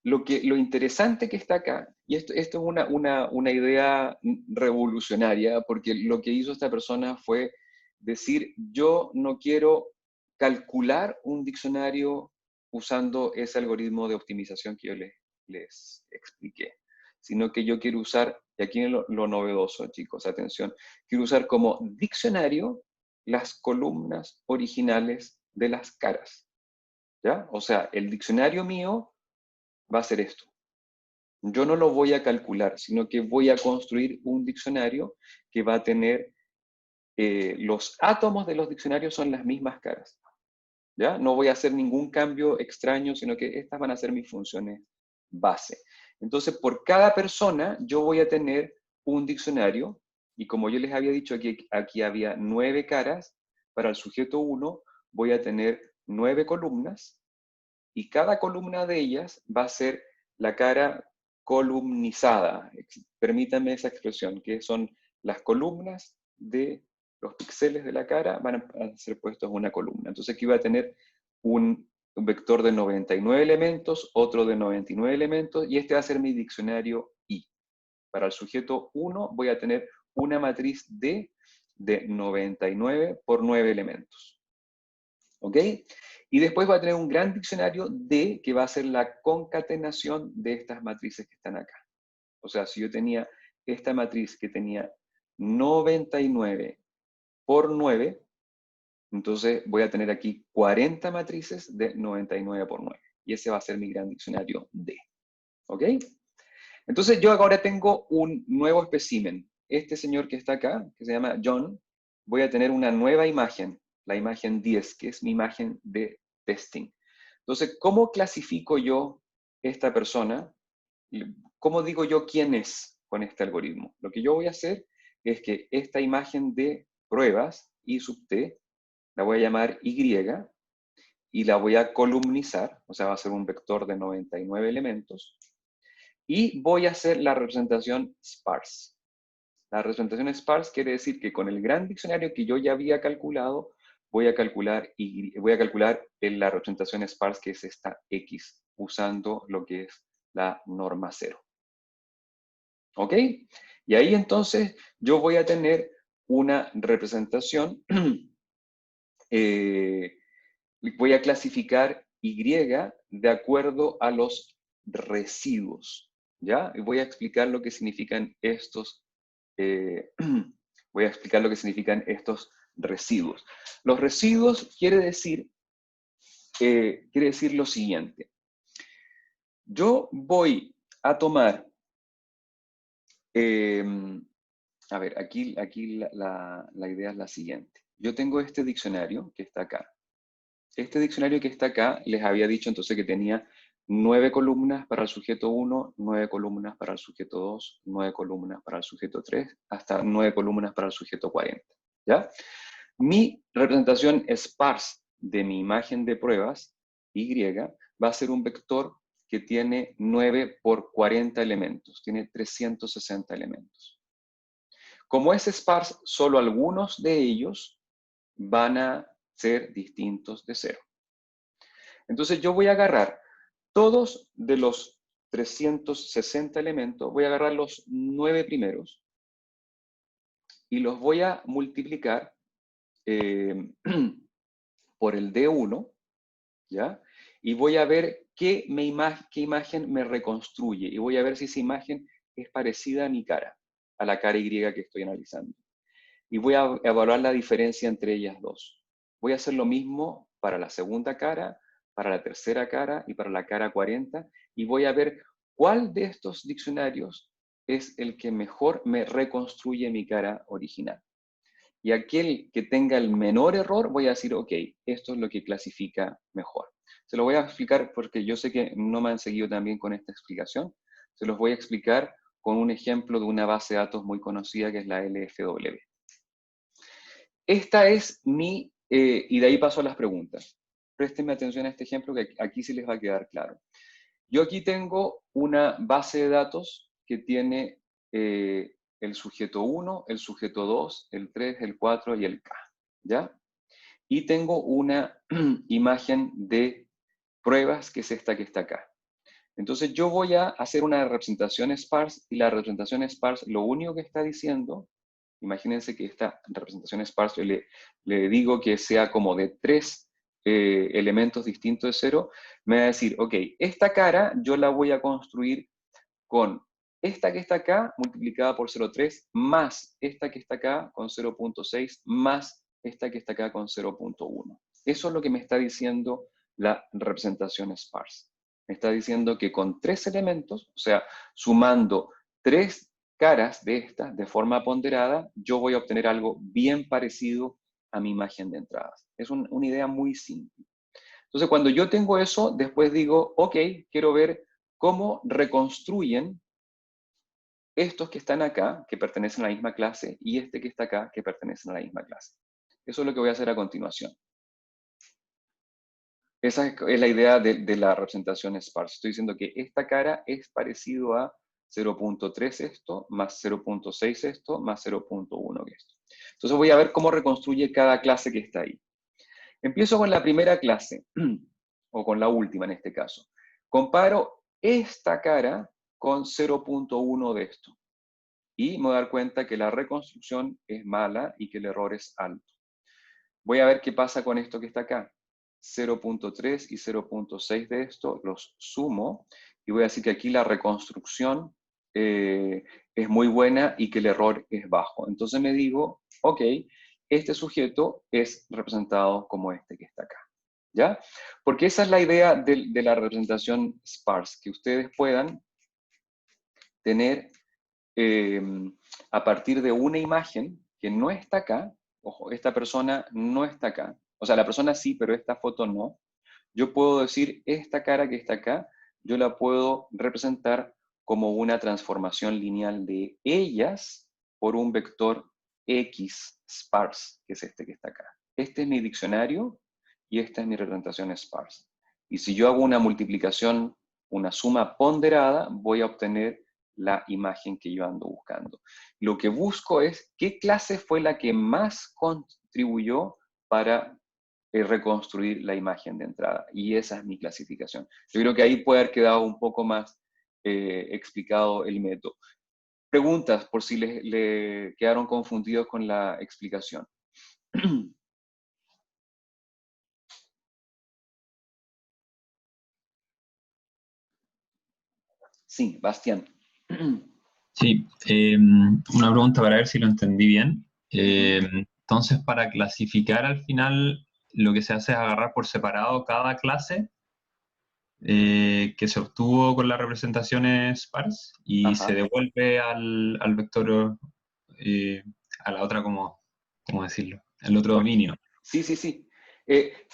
lo interesante que está acá, y esto es una idea revolucionaria, porque lo que hizo esta persona fue decir, yo no quiero calcular un diccionario usando ese algoritmo de optimización que yo les expliqué, sino que yo quiero usar, y aquí viene lo novedoso, chicos, atención, quiero usar como diccionario las columnas originales de las caras. ¿Ya? O sea, el diccionario mío va a ser esto. Yo no lo voy a calcular, sino que voy a construir un diccionario que va a tener, los átomos de los diccionarios son las mismas caras. ¿Ya? No voy a hacer ningún cambio extraño, sino que estas van a ser mis funciones base. Entonces, por cada persona, yo voy a tener un diccionario, y como yo les había dicho, aquí había 9 caras. Para el sujeto 1 voy a tener 9 columnas, y cada columna de ellas va a ser la cara columnizada. Permítanme esa expresión, que son las columnas de los píxeles de la cara, van a ser puestos en una columna. Entonces aquí va a tener un vector de 99 elementos, otro de 99 elementos, y este va a ser mi diccionario I. Para el sujeto 1 voy a tener una matriz D de 99 por 9 elementos. ¿Ok? Y después va a tener un gran diccionario D, que va a ser la concatenación de estas matrices que están acá. O sea, si yo tenía esta matriz que tenía 99 por 9, entonces voy a tener aquí 40 matrices de 99 por 9. Y ese va a ser mi gran diccionario D. ¿Ok? Entonces yo ahora tengo un nuevo espécimen. Este señor que está acá, que se llama John, voy a tener una nueva imagen, la imagen 10, que es mi imagen de testing. Entonces, ¿cómo clasifico yo esta persona? ¿Cómo digo yo quién es con este algoritmo? Lo que yo voy a hacer es que esta imagen de pruebas, I sub t, la voy a llamar Y, y la voy a columnizar, o sea, va a ser un vector de 99 elementos, y voy a hacer la representación sparse. La representación sparse quiere decir que con el gran diccionario que yo ya había calculado, voy a calcular la representación sparse, que es esta X, usando lo que es la norma 0. ¿Ok? Y ahí entonces yo voy a tener una representación, voy a clasificar Y de acuerdo a los residuos, ¿ya? Y voy a explicar lo que significan estos, voy a explicar lo que significan estos residuos. Los residuos quiere decir lo siguiente. Yo voy a tomar, a ver, aquí la idea es la siguiente. Yo tengo este diccionario que está acá. Este diccionario que está acá, les había dicho entonces que tenía 9 columnas para el sujeto 1, 9 columnas para el sujeto 2, 9 columnas para el sujeto 3, hasta 9 columnas para el sujeto 40. ¿Ya? Mi representación sparse de mi imagen de pruebas, Y, va a ser un vector que tiene 9 por 40 elementos, tiene 360 elementos. Como es sparse, solo algunos de ellos van a ser distintos de 0. Entonces yo voy a agarrar todos de los 360 elementos, voy a agarrar los 9 primeros y los voy a multiplicar por el D1, ¿ya? Y voy a ver qué imagen me reconstruye, y voy a ver si esa imagen es parecida a mi cara, a la cara Y que estoy analizando. Y voy a evaluar la diferencia entre ellas dos. Voy a hacer lo mismo para la segunda cara, para la tercera cara y para la cara 40, y voy a ver cuál de estos diccionarios es el que mejor me reconstruye mi cara original. y aquel que tenga el menor error voy a decir, ok, esto es lo que clasifica mejor. Se lo voy a explicar porque yo sé que no me han seguido también con esta explicación. Se los voy a explicar con un ejemplo de una base de datos muy conocida que es la LFW. Esta es mi, y de ahí paso a las preguntas. Préstenme atención a este ejemplo que aquí sí les va a quedar claro. Yo aquí tengo una base de datos que tiene el sujeto 1, el sujeto 2, el 3, el 4 y el K, ¿ya? Y tengo una imagen de pruebas que es esta que está acá. Entonces yo voy a hacer una representación sparse y la representación sparse lo único que está diciendo, imagínense que esta representación sparse yo le digo que sea como de 3 elementos distintos de 0, me va a decir, ok, esta cara yo la voy a construir con esta que está acá multiplicada por 0,3 más esta que está acá con 0,6 más esta que está acá con 0,1. Eso es lo que me está diciendo la representación sparse. Me está diciendo que con 3 elementos, o sea, sumando 3 caras de estas de forma ponderada, yo voy a obtener algo bien parecido a mi imagen de entradas. Es una idea muy simple. Entonces, cuando yo tengo eso, después digo, ok, quiero ver cómo reconstruyen estos que están acá, que pertenecen a la misma clase, y este que está acá, que pertenecen a la misma clase. Eso es lo que voy a hacer a continuación. Esa es la idea de la representación sparse. Estoy diciendo que esta cara es parecido a 0.3 esto, más 0.6 esto, más 0.1 esto. Entonces voy a ver cómo reconstruye cada clase que está ahí. Empiezo con la primera clase, o con la última en este caso. Comparo esta cara con 0.1 de esto. Y me voy a dar cuenta que la reconstrucción es mala y que el error es alto. Voy a ver qué pasa con esto que está acá. 0.3 y 0.6 de esto los sumo y voy a decir que aquí la reconstrucción es muy buena y que el error es bajo. Entonces me digo, ok, este sujeto es representado como este que está acá. ¿Ya? Porque esa es la idea de la representación sparse, que ustedes puedan tener a partir de una imagen que no está acá, ojo, esta persona no está acá, o sea, la persona sí, pero esta foto no, yo puedo decir, esta cara que está acá, yo la puedo representar como una transformación lineal de ellas por un vector X sparse, que es este que está acá. Este es mi diccionario y esta es mi representación sparse. Y si yo hago una multiplicación, una suma ponderada, voy a obtener la imagen que yo ando buscando. Lo que busco es qué clase fue la que más contribuyó para reconstruir la imagen de entrada. Y esa es mi clasificación. Yo creo que ahí puede haber quedado un poco más explicado el método. Preguntas por si le quedaron confundidos con la explicación. Sí, Bastián. Sí, una pregunta para ver si lo entendí bien. Entonces, para clasificar al final, lo que se hace es agarrar por separado cada clase que se obtuvo con la representación sparse y se Ajá. devuelve al vector, eh, a la otra, ¿cómo decirlo? El otro Ok. dominio. Sí, sí, sí.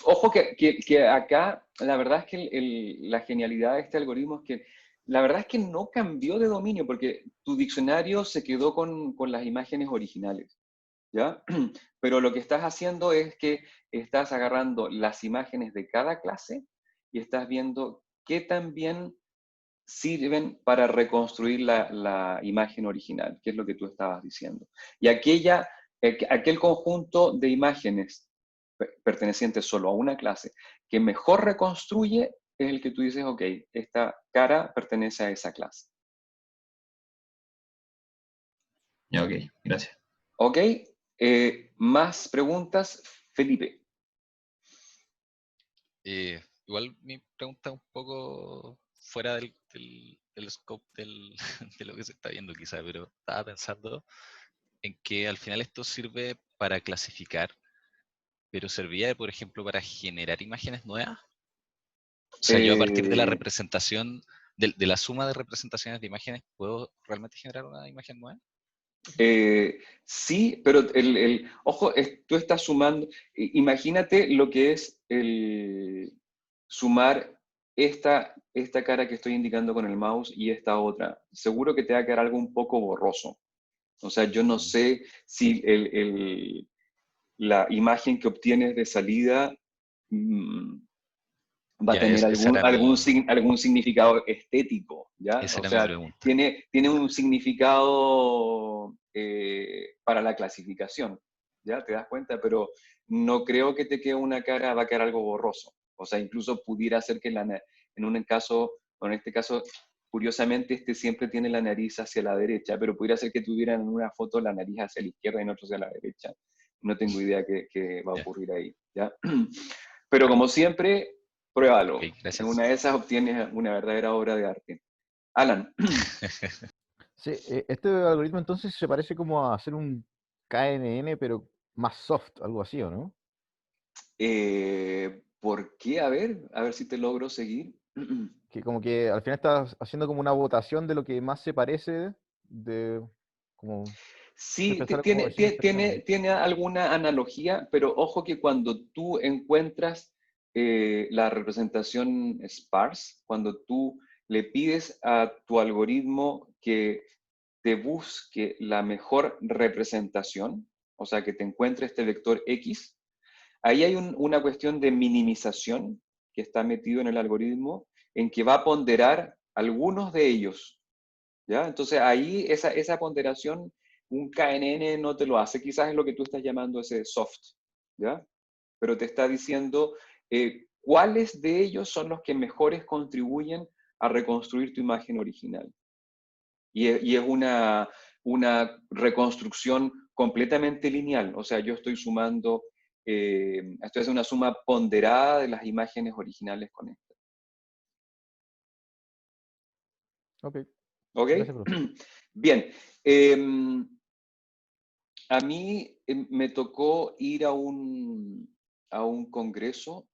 Ojo que acá, la verdad es que la genialidad de este algoritmo es que la verdad es que no cambió de dominio porque tu diccionario se quedó con las imágenes originales, ¿ya? Pero lo que estás haciendo es que estás agarrando las imágenes de cada clase y estás viendo qué también sirven para reconstruir la imagen original, que es lo que tú estabas diciendo. Y aquel conjunto de imágenes pertenecientes solo a una clase que mejor reconstruye es el que tú dices, ok, esta cara pertenece a esa clase. Ya, ok, gracias. ¿Ok? ¿Más preguntas? Felipe. Igual mi pregunta es un poco fuera del scope de lo que se está viendo quizá, pero estaba pensando en que al final esto sirve para clasificar, pero servía, por ejemplo, para generar imágenes nuevas. O sea, yo a partir de la Eh, representación, de la suma de representaciones de imágenes, ¿puedo realmente generar una imagen nueva? Sí, pero ojo, tú estás sumando, imagínate lo que es el sumar esta cara que estoy indicando con el mouse y esta otra. Seguro que te va a quedar algo un poco borroso. O sea, yo no sé si la imagen que obtienes de salida mm, va a Ya, tener esa era algún significado estético, ¿ya? esa O era mi sea, pregunta. tiene un significado para la clasificación, ¿ya? ¿Te das cuenta? Pero no creo que te quede una cara, va a quedar algo borroso. O sea, incluso pudiera ser que en un caso, o en este caso, curiosamente, este siempre tiene la nariz hacia la derecha, pero pudiera ser que tuvieran en una foto la nariz hacia la izquierda y en otro hacia la derecha. No tengo idea qué va a Ya, ocurrir ahí, ¿ya? Pero como siempre, ok, pruébalo. En gracias. una de esas obtienes una verdadera obra de arte. Alan, Sí, este algoritmo entonces se parece como a hacer un KNN, pero más soft, algo así, ¿o no? ¿por qué? A ver si te logro seguir. Que como que al final estás haciendo como una votación de lo que más se parece de como si Sí, pensar como versiones cercanas. tiene alguna analogía, pero ojo que cuando tú encuentras la representación sparse, cuando tú le pides a tu algoritmo que te busque la mejor representación, o sea, que te encuentre este vector X, ahí hay una cuestión de minimización que está metido en el algoritmo, en que va a ponderar algunos de ellos, ¿ya? Entonces ahí esa ponderación, un KNN no te lo hace, quizás es lo que tú estás llamando ese soft, ¿ya? Pero te está diciendo cuáles de ellos son los que mejores contribuyen a reconstruir tu imagen original. Y es una reconstrucción completamente lineal, o sea, yo estoy sumando, esto es una suma ponderada de las imágenes originales con esta. Ok, ¿Ok? gracias, profe. Bien. A mí me tocó ir a un congreso,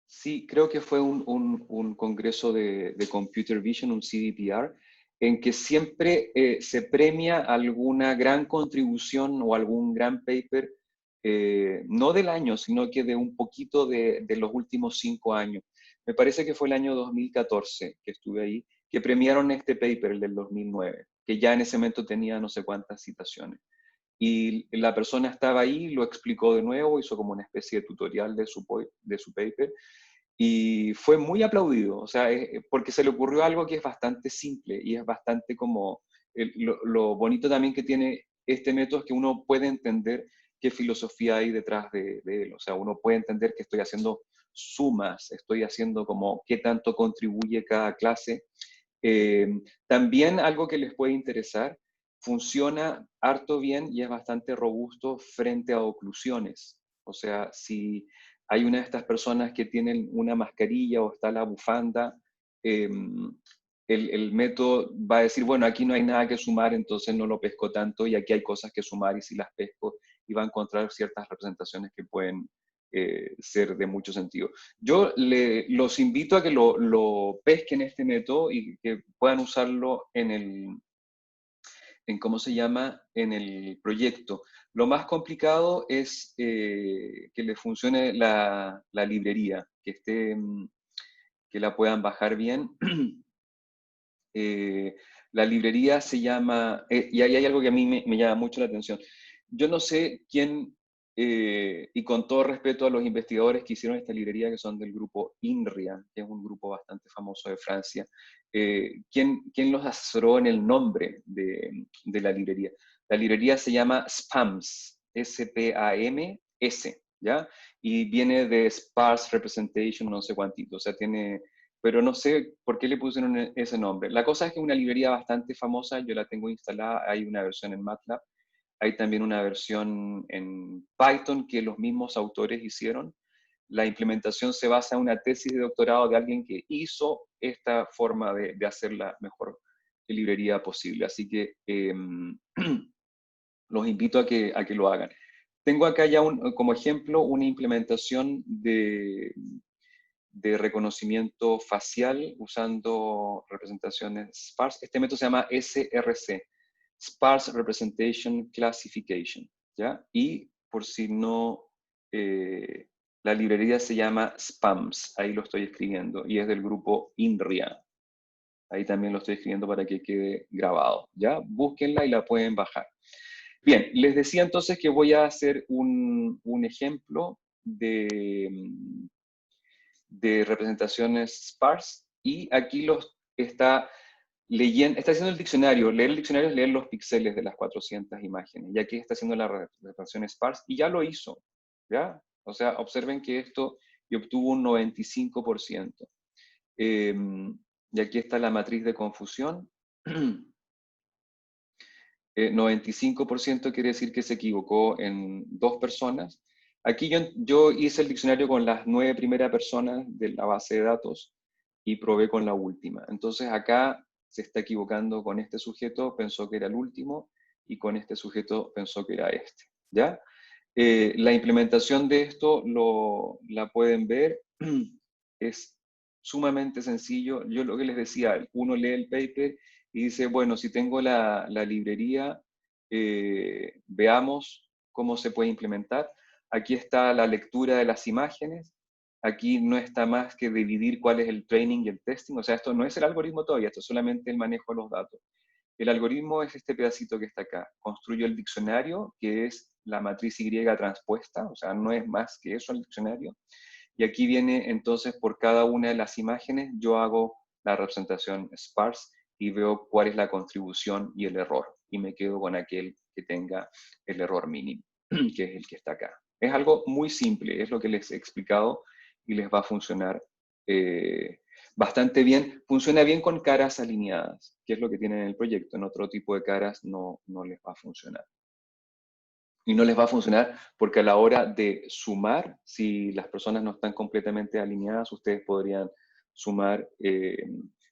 sí, creo que fue un congreso de Computer Vision, un CVPR, en que siempre se premia alguna gran contribución o algún gran paper, no del año, sino que de un poquito de los últimos 5 años. Me parece que fue el año 2014 que estuve ahí, que premiaron este paper, el del 2009, que ya en ese momento tenía no sé cuántas citaciones. Y la persona estaba ahí, lo explicó de nuevo, hizo como una especie de tutorial de su paper, y fue muy aplaudido, o sea, porque se le ocurrió algo que es bastante simple y es bastante como, lo bonito también que tiene este método es que uno puede entender qué filosofía hay detrás de él, o sea, uno puede entender que estoy haciendo sumas, estoy haciendo como qué tanto contribuye cada clase. Eh, También algo que les puede interesar, funciona harto bien y es bastante robusto frente a oclusiones. O sea, si hay una de estas personas que tienen una mascarilla o está la bufanda, eh, el método va a decir, bueno, aquí no hay nada que sumar, entonces no lo pesco tanto y aquí hay cosas que sumar y si las pesco y va a encontrar ciertas representaciones que pueden ser de mucho sentido. Yo los invito a que lo pesquen este método y que puedan usarlo en ¿cómo se llama? En el proyecto. Lo más complicado es que le funcione la librería, que la puedan bajar bien. Eh, la librería se llama, y ahí hay algo que a mí me llama mucho la atención. Yo no sé quién, y con todo respeto a los investigadores que hicieron esta librería, que son del grupo INRIA, que es un grupo bastante famoso de Francia, ¿quién los asesoró en el nombre de la librería? La librería se llama SPAMS, S-P-A-M-S, ¿ya? Y viene de Sparse Representation, no sé cuántito, o sea, tiene, pero no sé por qué le pusieron ese nombre. La cosa es que es una librería bastante famosa, yo la tengo instalada, hay una versión en MATLAB, hay también una versión en Python que los mismos autores hicieron. La implementación se basa en una tesis de doctorado de alguien que hizo esta forma de hacer la mejor librería posible. Así que los invito a que lo hagan. Tengo acá ya como ejemplo una implementación de reconocimiento facial usando representaciones sparse. Este método se llama SRC, Sparse Representation Classification, ¿ya? Y por si no, la librería se llama SPAMS, ahí lo estoy escribiendo, y es del grupo INRIA. Ahí también lo estoy escribiendo para que quede grabado, ¿ya? Búsquenla y la pueden bajar. Bien, les decía entonces que voy a hacer un ejemplo de representaciones sparse, y aquí está leyendo, está haciendo el diccionario. Leer el diccionario es leer los píxeles de las 400 imágenes, y aquí está haciendo la representación sparse, y ya lo hizo, ¿ya? O sea, observen que esto, y obtuvo un 95%. Y aquí está la matriz de confusión. 95% quiere decir que se equivocó en 2 personas. Aquí yo hice el diccionario con las 9 primeras personas de la base de datos y probé con la última. Entonces acá se está equivocando con este sujeto, pensó que era el último, y con este sujeto pensó que era este, ¿ya? La implementación de esto la pueden ver, es sumamente sencillo. Yo lo que les decía, uno lee el paper y dice, bueno, si tengo la librería, veamos cómo se puede implementar. Aquí está la lectura de las imágenes. Aquí no está más que dividir cuál es el training y el testing. O sea, esto no es el algoritmo todavía, esto es solamente el manejo de los datos. El algoritmo es este pedacito que está acá. Construyo el diccionario, que es la matriz Y transpuesta, o sea, no es más que eso el diccionario. Y aquí viene entonces por cada una de las imágenes, yo hago la representación sparse y veo cuál es la contribución y el error. Y me quedo con aquel que tenga el error mínimo, que es el que está acá. Es algo muy simple, es lo que les he explicado y les va a funcionar bastante bien. Funciona bien con caras alineadas, que es lo que tienen en el proyecto. En otro tipo de caras no les va a funcionar. Y no les va a funcionar porque a la hora de sumar, si las personas no están completamente alineadas, ustedes podrían sumar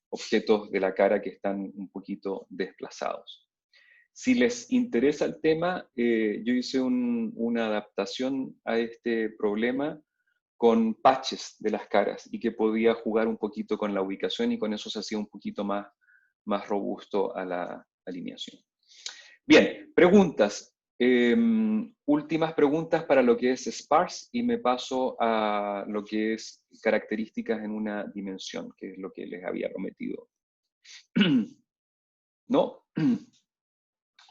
objetos de la cara que están un poquito desplazados. Si les interesa el tema, yo hice una adaptación a este problema con patches de las caras y que podía jugar un poquito con la ubicación, y con eso se hacía un poquito más robusto a la alineación. Bien, preguntas. Últimas preguntas para lo que es sparse, y me paso a lo que es características en una dimensión, que es lo que les había prometido. ¿No?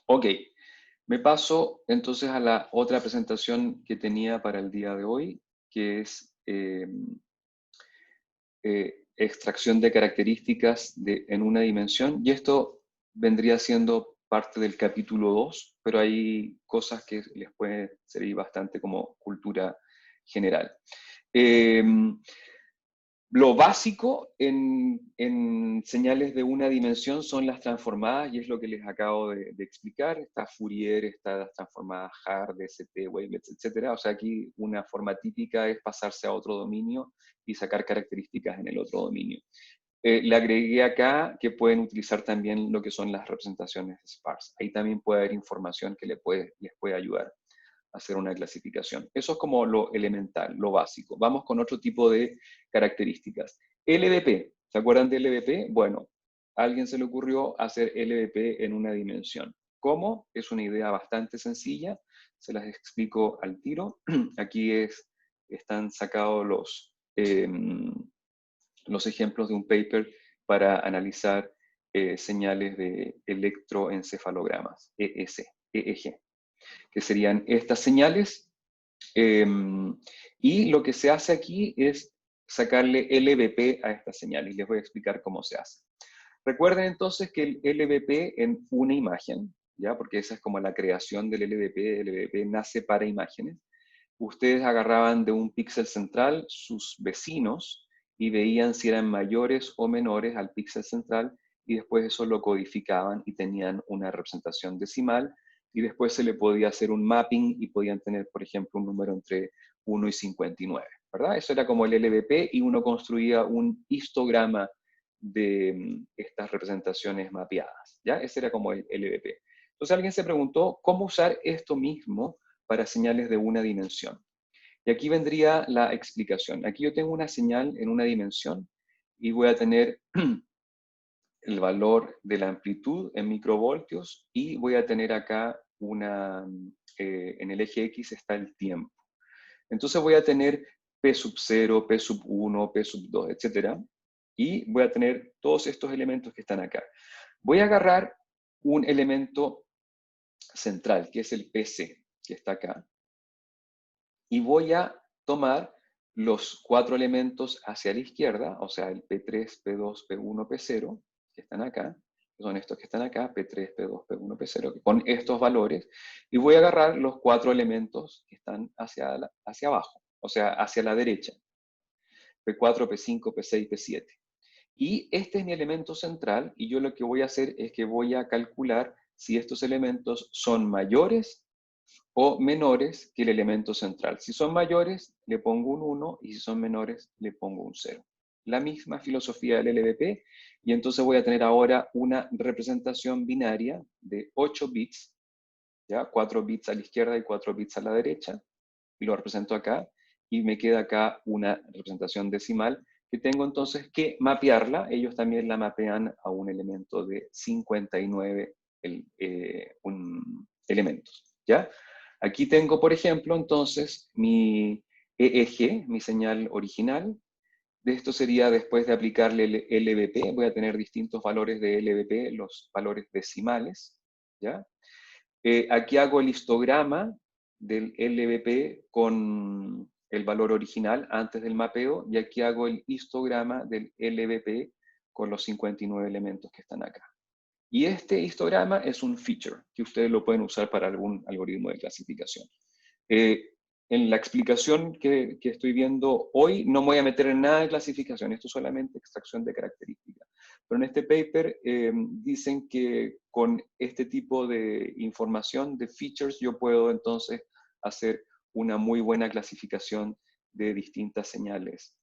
Ok, me paso entonces a la otra presentación que tenía para el día de hoy, que es extracción de características en una dimensión, y esto vendría siendo parte del capítulo 2, pero hay cosas que les pueden servir bastante como cultura general. Lo básico en señales de una dimensión son las transformadas, y es lo que les acabo de explicar. Está Fourier, está las transformadas Hard, ST, Wavelets, etc. O sea, aquí una forma típica es pasarse a otro dominio y sacar características en el otro dominio. Le agregué acá que pueden utilizar también lo que son las representaciones sparse. Ahí también puede haber información que les puede ayudar a hacer una clasificación. Eso es como lo elemental, lo básico. Vamos con otro tipo de características. LVP, ¿se acuerdan de LVP? Bueno, a alguien se le ocurrió hacer LVP en una dimensión. ¿Cómo? Es una idea bastante sencilla, se las explico al tiro. Aquí están sacados los ejemplos de un paper para analizar señales de electroencefalogramas, EEG, que serían estas señales. Y lo que se hace aquí es sacarle LVP a estas señales, y les voy a explicar cómo se hace. Recuerden entonces que el LVP en una imagen, ¿ya? Porque esa es como la creación del LVP. El LVP nace para imágenes. Ustedes agarraban de un píxel central sus vecinos y veían si eran mayores o menores al píxel central, y después eso lo codificaban y tenían una representación decimal, y después se le podía hacer un mapping y podían tener, por ejemplo, un número entre 1 y 59, ¿verdad? Eso era como el LVP, y uno construía un histograma de estas representaciones mapeadas, ¿ya? Ese era como el LVP. Entonces alguien se preguntó cómo usar esto mismo para señales de una dimensión. Y aquí vendría la explicación. Aquí yo tengo una señal en una dimensión y voy a tener el valor de la amplitud en microvoltios y voy a tener acá en el eje X está el tiempo. Entonces voy a tener P sub 0, P sub 1, P sub 2, etc. Y voy a tener todos estos elementos que están acá. Voy a agarrar un elemento central, que es el PC, que está acá. Y voy a tomar los 4 elementos hacia la izquierda, o sea, el P3, P2, P1, P0, que están acá, que son estos que estestán acá, P3, P2, P1, P0, con estos valores, y voy a agarrar los 4 elementos que están hacia abajo, o sea, hacia la derecha, P4, P5, P6, P7. Y este es mi elemento central, y yo lo que voy a hacer es que voy a calcular si estos elementos son mayores o menores que el elemento central. Si son mayores, le pongo un 1, y si son menores, le pongo un 0. La misma filosofía del LVP, y entonces voy a tener ahora una representación binaria de 8 bits, ¿ya? 4 bits a la izquierda y 4 bits a la derecha, y lo represento acá, y me queda acá una representación decimal, que tengo entonces que mapearla. Ellos también la mapean a un elemento de 59 elementos, ¿ya? Aquí tengo, por ejemplo, entonces, mi EEG, mi señal original. De esto sería después de aplicarle el LVP, voy a tener distintos valores de LVP, los valores decimales, ¿ya? Aquí hago el histograma del LVP con el valor original antes del mapeo, y aquí hago el histograma del LVP con los 59 elementos que están acá. Y este histograma es un feature, que ustedes lo pueden usar para algún algoritmo de clasificación. En la explicación que estoy viendo hoy, no me voy a meter en nada de clasificación, esto es solamente extracción de características. Pero en este paper dicen que con este tipo de información, de features, yo puedo entonces hacer una muy buena clasificación de distintas señales.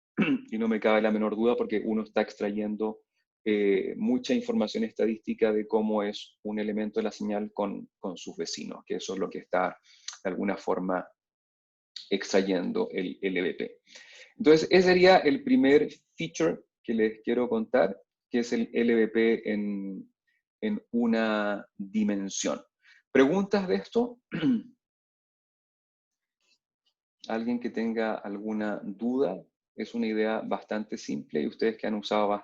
Y no me cabe la menor duda porque uno está extrayendo mucha información estadística de cómo es un elemento de la señal con sus vecinos, que eso es lo que está de alguna forma extrayendo el LVP. Entonces, ese sería el primer feature que les quiero contar, que es el LVP en una dimensión. ¿Preguntas de esto? ¿Alguien que tenga alguna duda? Es una idea bastante simple, y ustedes que han usado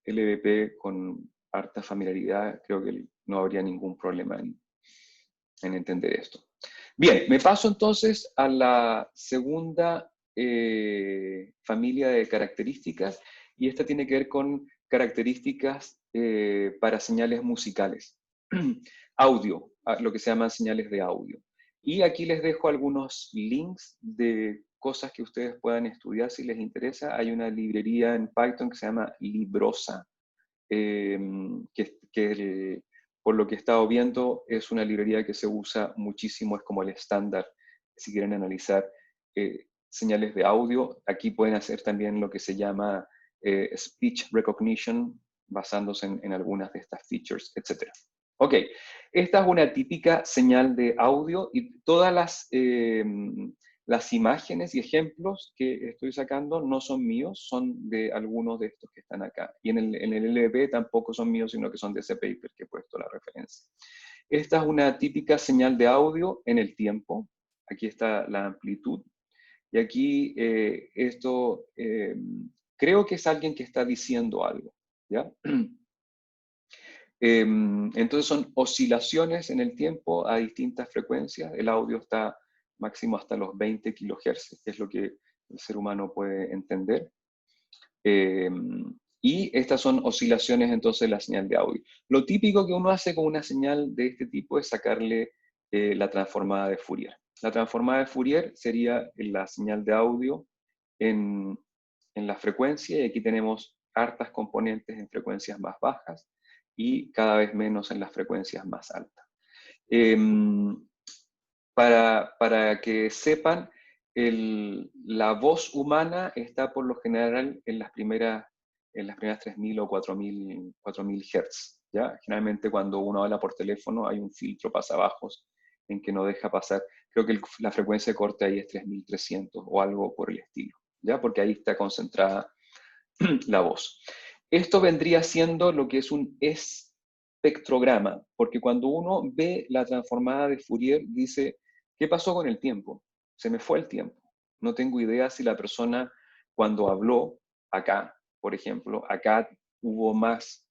LVP con harta familiaridad, creo que no habría ningún problema en entender esto. Bien, me paso entonces a la segunda familia de características, y esta tiene que ver con características para señales musicales. Audio, lo que se llaman señales de audio. Y aquí les dejo algunos links de cosas que ustedes puedan estudiar si les interesa. Hay una librería en Python que se llama Librosa, por lo que he estado viendo, es una librería que se usa muchísimo, es como el estándar si quieren analizar señales de audio. Aquí pueden hacer también lo que se llama speech recognition, basándose en algunas de estas features, etc. Ok, esta es una típica señal de audio, y todas las imágenes y ejemplos que estoy sacando no son míos, son de algunos de estos que están acá. Y en el LVP tampoco son míos, sino que son de ese paper que he puesto la referencia. Esta es una típica señal de audio en el tiempo. Aquí está la amplitud. Y aquí esto creo que es alguien que está diciendo algo, ¿ya? Entonces son oscilaciones en el tiempo a distintas frecuencias. El audio está máximo hasta los 20 kHz, que es lo que el ser humano puede entender. Y estas son oscilaciones entonces de la señal de audio. Lo típico que uno hace con una señal de este tipo es sacarle la transformada de Fourier. La transformada de Fourier sería la señal de audio en la frecuencia, y aquí tenemos hartas componentes en frecuencias más bajas y cada vez menos en las frecuencias más altas. Para que sepan, la voz humana está por lo general en las primeras 3.000 o 4.000 Hz, ¿ya? Generalmente cuando uno habla por teléfono hay un filtro pasabajos en que no deja pasar. Creo que la frecuencia de corte ahí es 3.300 o algo por el estilo, ¿ya? Porque ahí está concentrada la voz. Esto vendría siendo lo que es un espectrograma, porque cuando uno ve la transformada de Fourier, dice, ¿qué pasó con el tiempo? Se me fue el tiempo. No tengo idea si la persona cuando habló acá, por ejemplo, acá hubo más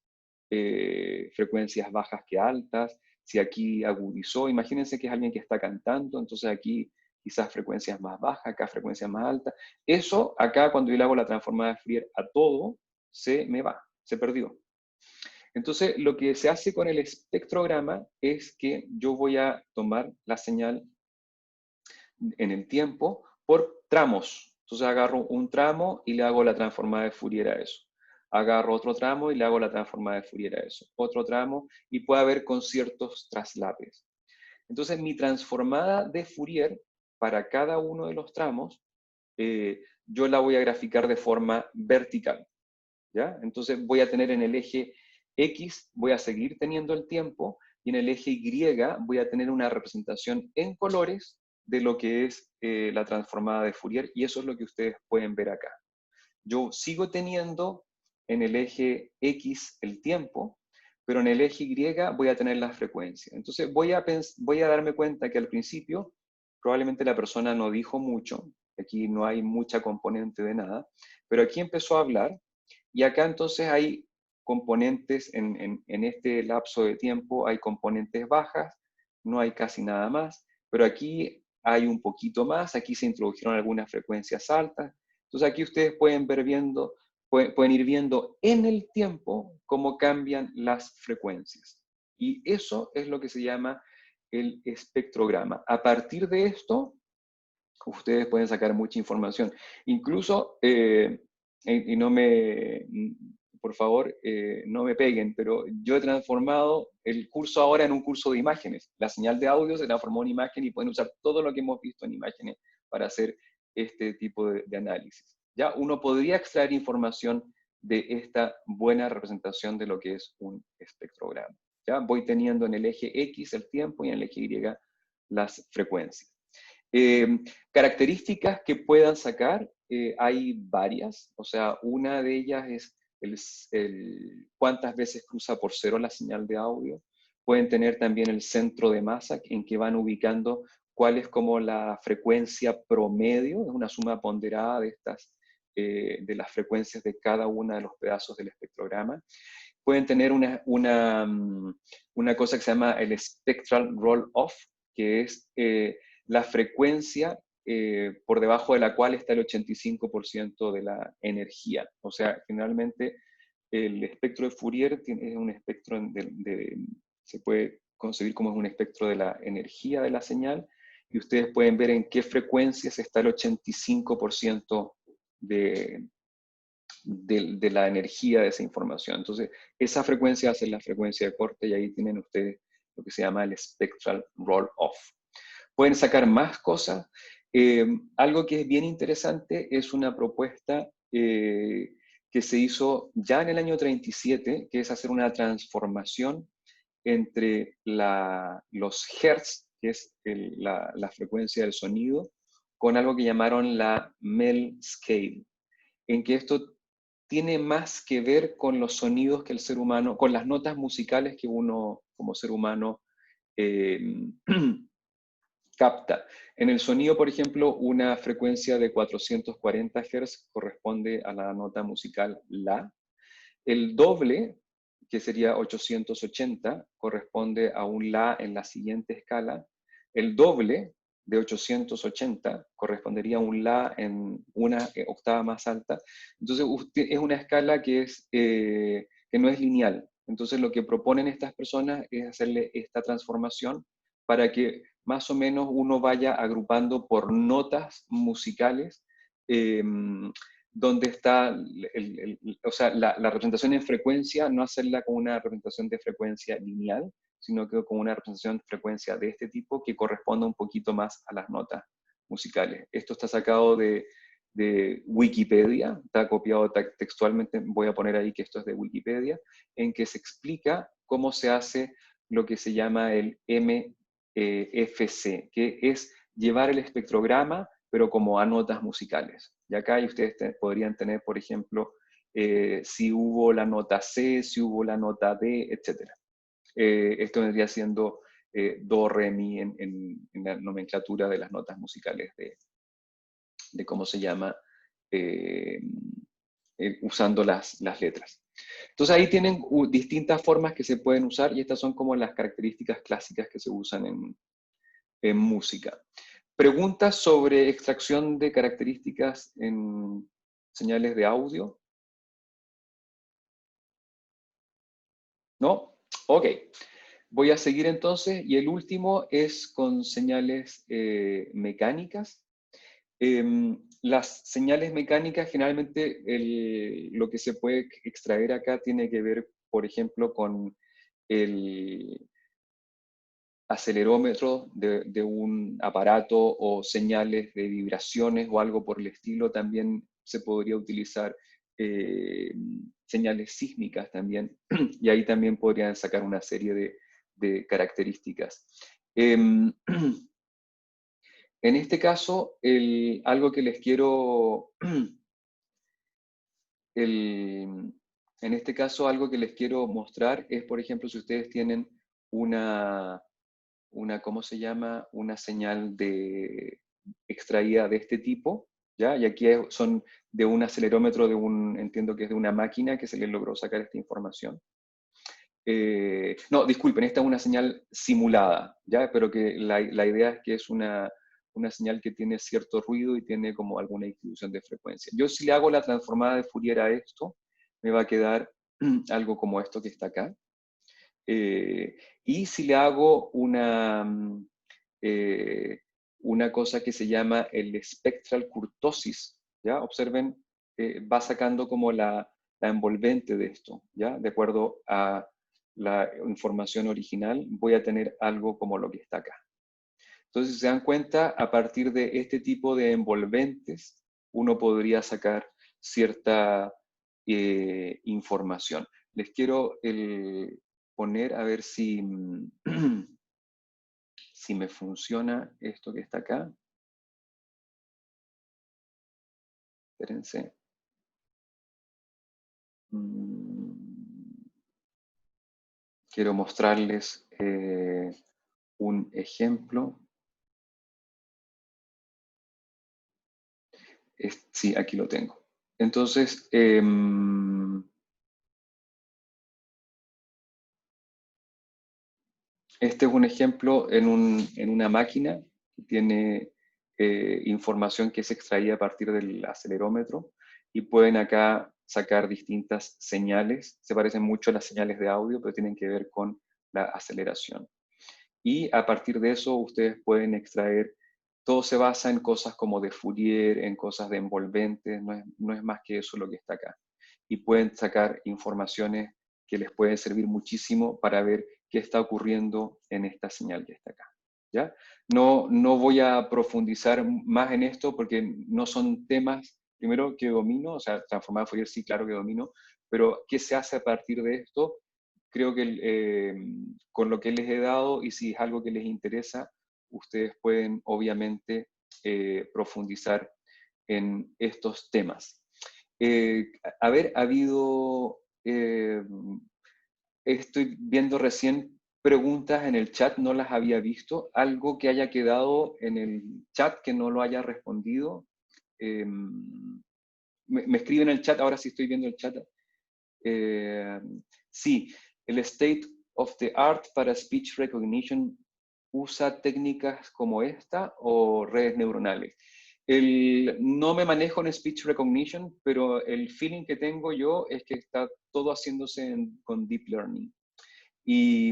frecuencias bajas que altas, si aquí agudizó, imagínense que es alguien que está cantando, entonces aquí quizás frecuencias más bajas, acá frecuencias más altas. Eso acá cuando yo le hago la transformada de Fourier a todo, se me va, se perdió. Entonces, lo que se hace con el espectrograma es que yo voy a tomar la señal en el tiempo por tramos. Entonces agarro un tramo y le hago la transformada de Fourier a eso. Agarro otro tramo y le hago la transformada de Fourier a eso. Otro tramo y puede haber con ciertos traslapes. Entonces, mi transformada de Fourier para cada uno de los tramos, yo la voy a graficar de forma vertical. ¿Ya? Entonces voy a tener en el eje X, voy a seguir teniendo el tiempo, y en el eje Y voy a tener una representación en colores de lo que es la transformada de Fourier, y eso es lo que ustedes pueden ver acá. Yo sigo teniendo en el eje X el tiempo, pero en el eje Y voy a tener la frecuencia. Entonces voy a darme cuenta que al principio probablemente la persona no dijo mucho, aquí no hay mucha componente de nada, pero aquí empezó a hablar, y acá entonces hay componentes, en este lapso de tiempo hay componentes bajas, no hay casi nada más, pero aquí hay un poquito más, aquí se introdujeron algunas frecuencias altas. Entonces aquí ustedes pueden ir viendo en el tiempo cómo cambian las frecuencias. Y eso es lo que se llama el espectrograma. A partir de esto, ustedes pueden sacar mucha información. Incluso, y no me, por favor, no me peguen, pero yo he transformado el curso ahora en un curso de imágenes. La señal de audio se transformó en imagen y pueden usar todo lo que hemos visto en imágenes para hacer este tipo de análisis. Ya uno podría extraer información de esta buena representación de lo que es un espectrograma. Ya voy teniendo en el eje X el tiempo y en el eje Y las frecuencias. Características que puedan sacar, hay varias, o sea, una de ellas es cuántas veces cruza por cero la señal de audio. Pueden tener también el centro de masa, en que van ubicando cuál es como la frecuencia promedio, es una suma ponderada de las frecuencias de cada uno de los pedazos del espectrograma. Pueden tener una cosa que se llama el spectral roll-off, que es la frecuencia por debajo de la cual está el 85% de la energía. O sea, generalmente el espectro de Fourier es un espectro se puede concebir como un espectro de la energía de la señal, y ustedes pueden ver en qué frecuencias está el 85% de la energía de esa información. Entonces, esa frecuencia hace la frecuencia de corte, y ahí tienen ustedes lo que se llama el spectral roll-off. Pueden sacar más cosas. Algo que es bien interesante es una propuesta que se hizo ya en el año 37, que es hacer una transformación entre los hertz, que es la frecuencia del sonido, con algo que llamaron la Mel Scale, en que esto tiene más que ver con los sonidos que el ser humano, con las notas musicales que uno como ser humano capta. En el sonido, por ejemplo, una frecuencia de 440 Hz corresponde a la nota musical La. El doble, que sería 880, corresponde a un La en la siguiente escala. El doble de 880 correspondería a un La en una octava más alta. Entonces, es una escala que no es lineal. Entonces, lo que proponen estas personas es hacerle esta transformación para que más o menos uno vaya agrupando por notas musicales donde está, o sea, la representación en frecuencia, no hacerla con una representación de frecuencia lineal, sino que con una representación de frecuencia de este tipo que corresponda un poquito más a las notas musicales. Esto está sacado de Wikipedia, está copiado textualmente, voy a poner ahí que esto es de Wikipedia, en que se explica cómo se hace lo que se llama el MFC, que es llevar el espectrograma, pero como a notas musicales. Y acá ustedes podrían tener, por ejemplo, si hubo la nota C, si hubo la nota D, etc. Esto vendría siendo do, re, mi en la nomenclatura de las notas musicales de cómo se llama, usando las letras. Entonces ahí tienen distintas formas que se pueden usar y estas son como las características clásicas que se usan en música. ¿Preguntas sobre extracción de características en señales de audio? ¿No? Ok. Voy a seguir entonces y el último es con señales mecánicas. Las señales mecánicas, generalmente lo que se puede extraer acá tiene que ver, por ejemplo, con el acelerómetro de un aparato o señales de vibraciones o algo por el estilo. También se podría utilizar señales sísmicas también, y ahí también podrían sacar una serie de características. En este caso, algo que les quiero... en este caso, algo que les quiero mostrar es, por ejemplo, si ustedes tienen ¿cómo se llama? Una señal extraída de este tipo, ¿ya? Y aquí son de un acelerómetro entiendo que es de una máquina que se le logró sacar esta información. No, disculpen, esta es una señal simulada, ¿ya? Pero que la idea es que es una señal que tiene cierto ruido y tiene como alguna distribución de frecuencia. Yo si le hago la transformada de Fourier a esto, me va a quedar algo como esto que está acá. Y si le hago una cosa que se llama el spectral kurtosis, ¿ya? Observen, va sacando como la envolvente de esto, ¿ya? De acuerdo a la información original, voy a tener algo como lo que está acá. Entonces, si se dan cuenta, a partir de este tipo de envolventes, uno podría sacar cierta información. Les quiero poner a ver si, si me funciona esto que está acá. Espérense. Quiero mostrarles un ejemplo. Sí, aquí lo tengo. Entonces, este es un ejemplo en una máquina que tiene información que es extraída a partir del acelerómetro y pueden acá sacar distintas señales. Se parecen mucho a las señales de audio, pero tienen que ver con la aceleración. Y a partir de eso ustedes pueden extraer, todo se basa en cosas como de Fourier, en cosas de envolventes, no es más que eso lo que está acá. Y pueden sacar informaciones que les pueden servir muchísimo para ver qué está ocurriendo en esta señal que está acá. ¿Ya? No voy a profundizar más en esto porque no son temas, primero, que domino, o sea, transformada Fourier sí, claro que domino, pero qué se hace a partir de esto, creo que con lo que les he dado y si es algo que les interesa, ustedes pueden obviamente profundizar en estos temas. Ha habido, estoy viendo recién preguntas en el chat, no las había visto, algo que haya quedado en el chat que no lo haya respondido. Me escriben en el chat, ahora sí estoy viendo el chat. Sí, el state of the art para speech recognition usa técnicas como esta o redes neuronales. No me manejo en speech recognition, pero el feeling que tengo yo es que está todo haciéndose con deep learning. Y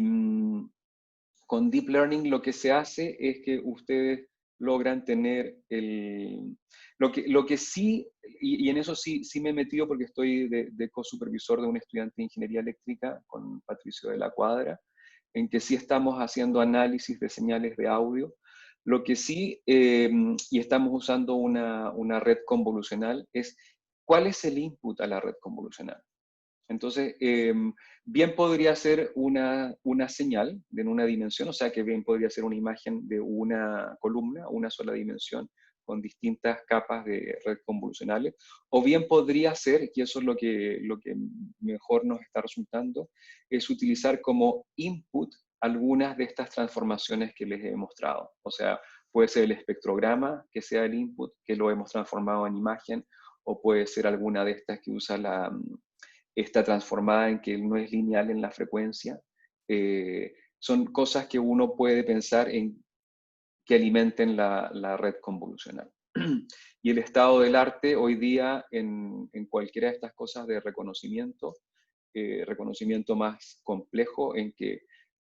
con deep learning lo que se hace es que ustedes logran tener lo que sí, y en eso sí me he metido porque estoy de co-supervisor de un estudiante de ingeniería eléctrica con Patricio de la Cuadra, en que sí estamos haciendo análisis de señales de audio. Lo que sí, y estamos usando una red convolucional, es cuál es el input a la red convolucional. Entonces, bien podría ser una señal en una dimensión, o sea que bien podría ser una imagen de una columna, una sola dimensión, con distintas capas de red convolucionales, o bien podría ser, y eso es lo que mejor nos está resultando, es utilizar como input algunas de estas transformaciones que les he mostrado. O sea, puede ser el espectrograma que sea el input, que lo hemos transformado en imagen, o puede ser alguna de estas que usa esta transformada en que no es lineal en la frecuencia. Son cosas que uno puede pensar en que alimenten la red convolucional. Y el estado del arte hoy día en cualquiera de estas cosas de reconocimiento más complejo, en que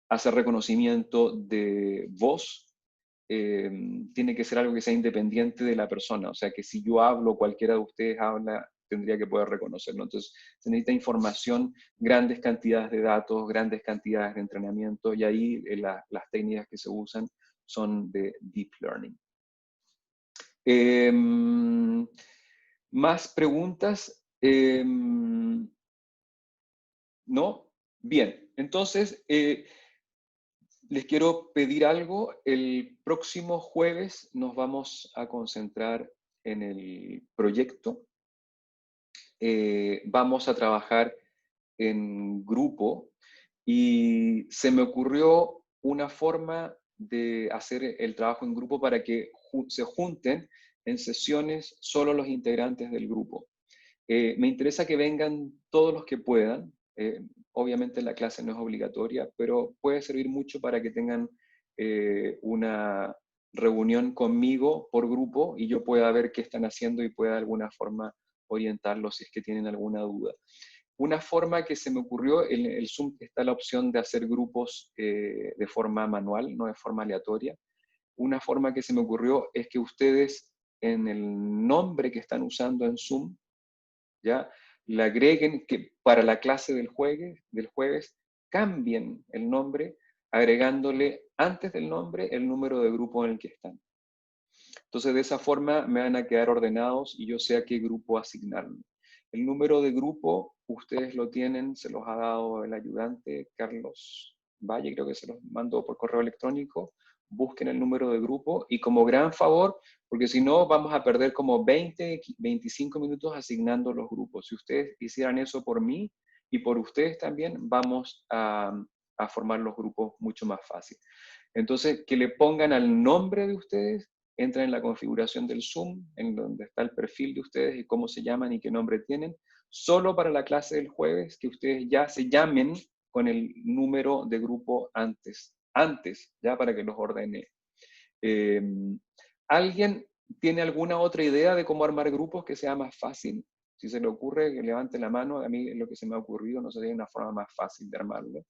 hace reconocimiento de voz, tiene que ser algo que sea independiente de la persona. O sea, que si yo hablo, cualquiera de ustedes habla, tendría que poder reconocerlo. Entonces, se necesita información, grandes cantidades de datos, grandes cantidades de entrenamiento, y ahí las técnicas que se usan son de deep learning. ¿Más preguntas? ¿No? Bien, entonces les quiero pedir algo. El próximo jueves nos vamos a concentrar en el proyecto. Vamos a trabajar en grupo y se me ocurrió una forma de hacer el trabajo en grupo para que se junten en sesiones solo los integrantes del grupo. Me interesa que vengan todos los que puedan. Obviamente la clase no es obligatoria, pero puede servir mucho para que tengan una reunión conmigo por grupo y yo pueda ver qué están haciendo y pueda de alguna forma orientarlos si es que tienen alguna duda. Una forma que se me ocurrió, en el Zoom está la opción de hacer grupos de forma manual, no de forma aleatoria. Una forma que se me ocurrió es que ustedes en el nombre que están usando en Zoom, ¿ya?, le agreguen que para la clase del jueves cambien el nombre agregándole antes del nombre el número de grupo en el que están. Entonces de esa forma me van a quedar ordenados y yo sé a qué grupo asignarme. El número de grupo ustedes lo tienen, se los ha dado el ayudante Carlos Valle, creo que se los mandó por correo electrónico. Busquen el número de grupo y como gran favor, porque si no vamos a perder como 20, 25 minutos asignando los grupos. Si ustedes hicieran eso por mí y por ustedes también, vamos a formar los grupos mucho más fácil. Entonces, que le pongan al nombre de ustedes, entran en la configuración del Zoom, en donde está el perfil de ustedes y cómo se llaman y qué nombre tienen, solo para la clase del jueves, que ustedes ya se llamen con el número de grupo antes, ya para que los ordene. ¿Alguien tiene alguna otra idea de cómo armar grupos que sea más fácil? Si se le ocurre, que levante la mano. A mí lo que se me ha ocurrido, no sé si hay una forma más fácil de armarlo.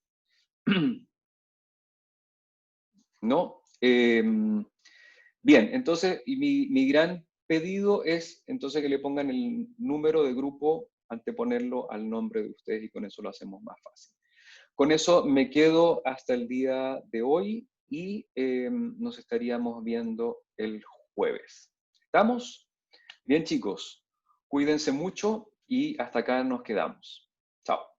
¿No? Bien, entonces, y mi gran pedido es entonces que le pongan el número de grupo, anteponerlo al nombre de ustedes, y con eso lo hacemos más fácil. Con eso me quedo hasta el día de hoy y nos estaríamos viendo el jueves. ¿Estamos? Bien, chicos, cuídense mucho y hasta acá nos quedamos. Chao.